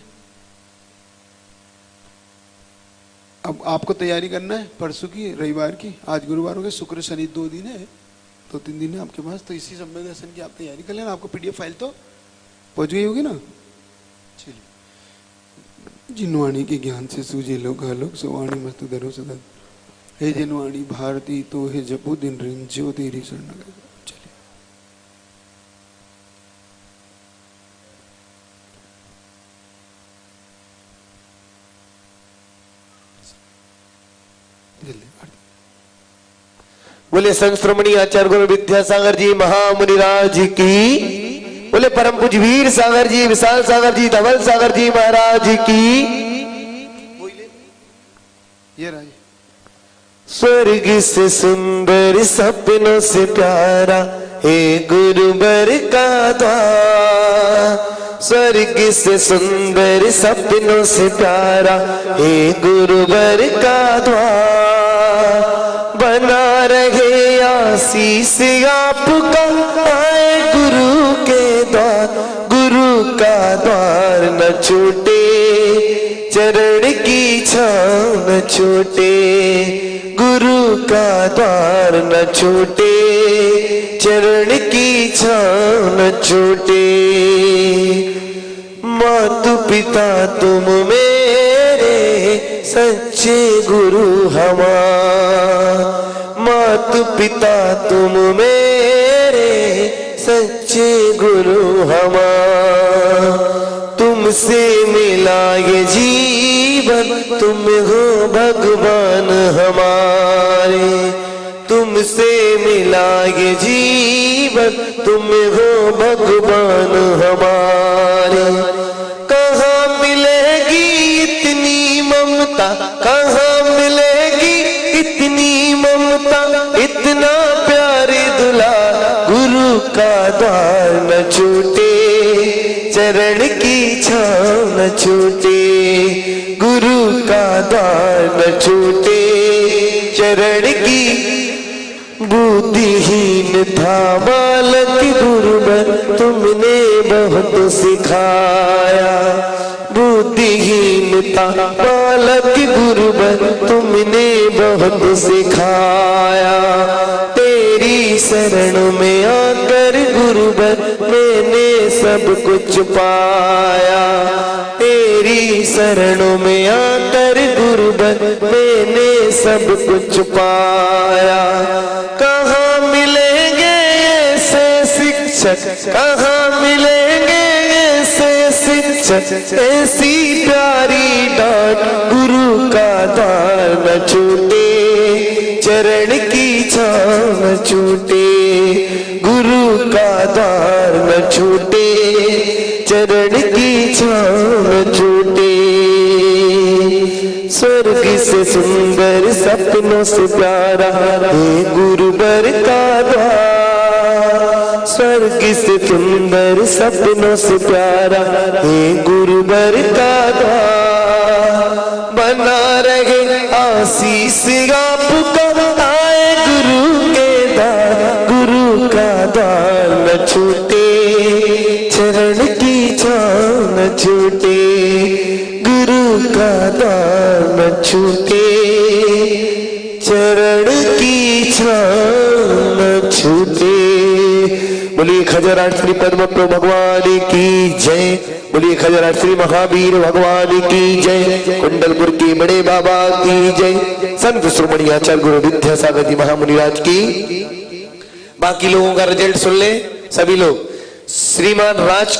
अब आपको तैयारी करना है परसों की, रविवार की। आज गुरुवार हो गया, शुक्र शनि 2 दिन है, 2-3 दिन है आपके पास। तो इसी सम्यक दर्शन की आप तैयारी कर लेना। आपको पीडीएफ फाइल तो पहुंच गई होगी ना? चलिए। जिनवाणी के ज्ञान से सूझे लोग आलोक, सुवाणी मस्तु धरो सदा। हे जिनवाणी भारती तो हे जपो दिन रिंझो तेरी शरण। चलिए बोले संश्रमणी आचार्य गुरु विद्यासागर जी महामुनिराज की। बोले परम पूज्य वीर सागर जी, विशाल सागर जी, धवल सागर जी महाराज की। ये रहा। स्वर्ग से सुंदर सपनों से प्यारा हे गुरुवर का द्वार। स्वर्ग से सुंदर सपनों से प्यारा हे गुरुवर का द्वार। बना रहे आशीष आपका आए गुरु के द्वार। गुरु का द्वार न छूटे, चरण की छाँव न छूटे। गुरु का द्वार न छूटे, चरण की छाँव न छूटे। मातु पिता तुम मेरे सच्चे गुरु हमारे। मातु पिता तुम मेरे सच्चे गुरु हमारे। तुमसे मिला ये जीवन तुम हो भगवान हमारे। तुमसे मिला ये जीवन तुम हो भगवान हमारे। कहाँ मिलेगी इतनी ममता, कहाँ मिलेगी इतनी ममता, इतना प्यारे दुला गुरु का द्वार न छूटे। चरण की छाँव न छूटे, गुरु का द्वार न छूटे। चरण की बुद्धिहीन था बालक गुरुवर तुमने बहुत सिखाया। बुद्धिहीन था बालक गुरुवर तुमने बहुत सिखाया। तेरी शरण में आकर गुरुवर मैंने सब कुछ पाया। तेरी शरण में आकर गुरुवर मैंने सब कुछ पाया। कहाँ मिलेंगे ऐसे शिक्षक, कहाँ मिलेंगे ऐसे शिक्षक, ऐसी प्यारी डांट गुरु का द्वार न छूटे। चरण की छाँव न छूटे, गुरु का द्वार न छूटे। चरण की छाँव न छूटे। स्वर्ग से सुंदर सपनों से प्यारा हे गुरुवर का द्वार। स्वर्ग से सुंदर सपनों से प्यारा हे गुरुवर का द्वार। बना रहे आशीष आपका आए गुरु के द्वार। गुरु का द्वार न छूटे, चरण की छाँव न छूटे। गुरु का द्वार न छूटे, चरण की छाँव न छूटे। बोलिए खजराट श्री पद्म प्रभु भगवान की जय। बोलिए खजराट श्री महावीर भगवान की जय। कुंडलपुर के बड़े बाबा की जय। संत शिरोमणि आचार्य गुरु विद्यासागर जी महामुनिराज की। बाकी लोगों का रिजल्ट सुन ले सभी लोग। श्रीमान राज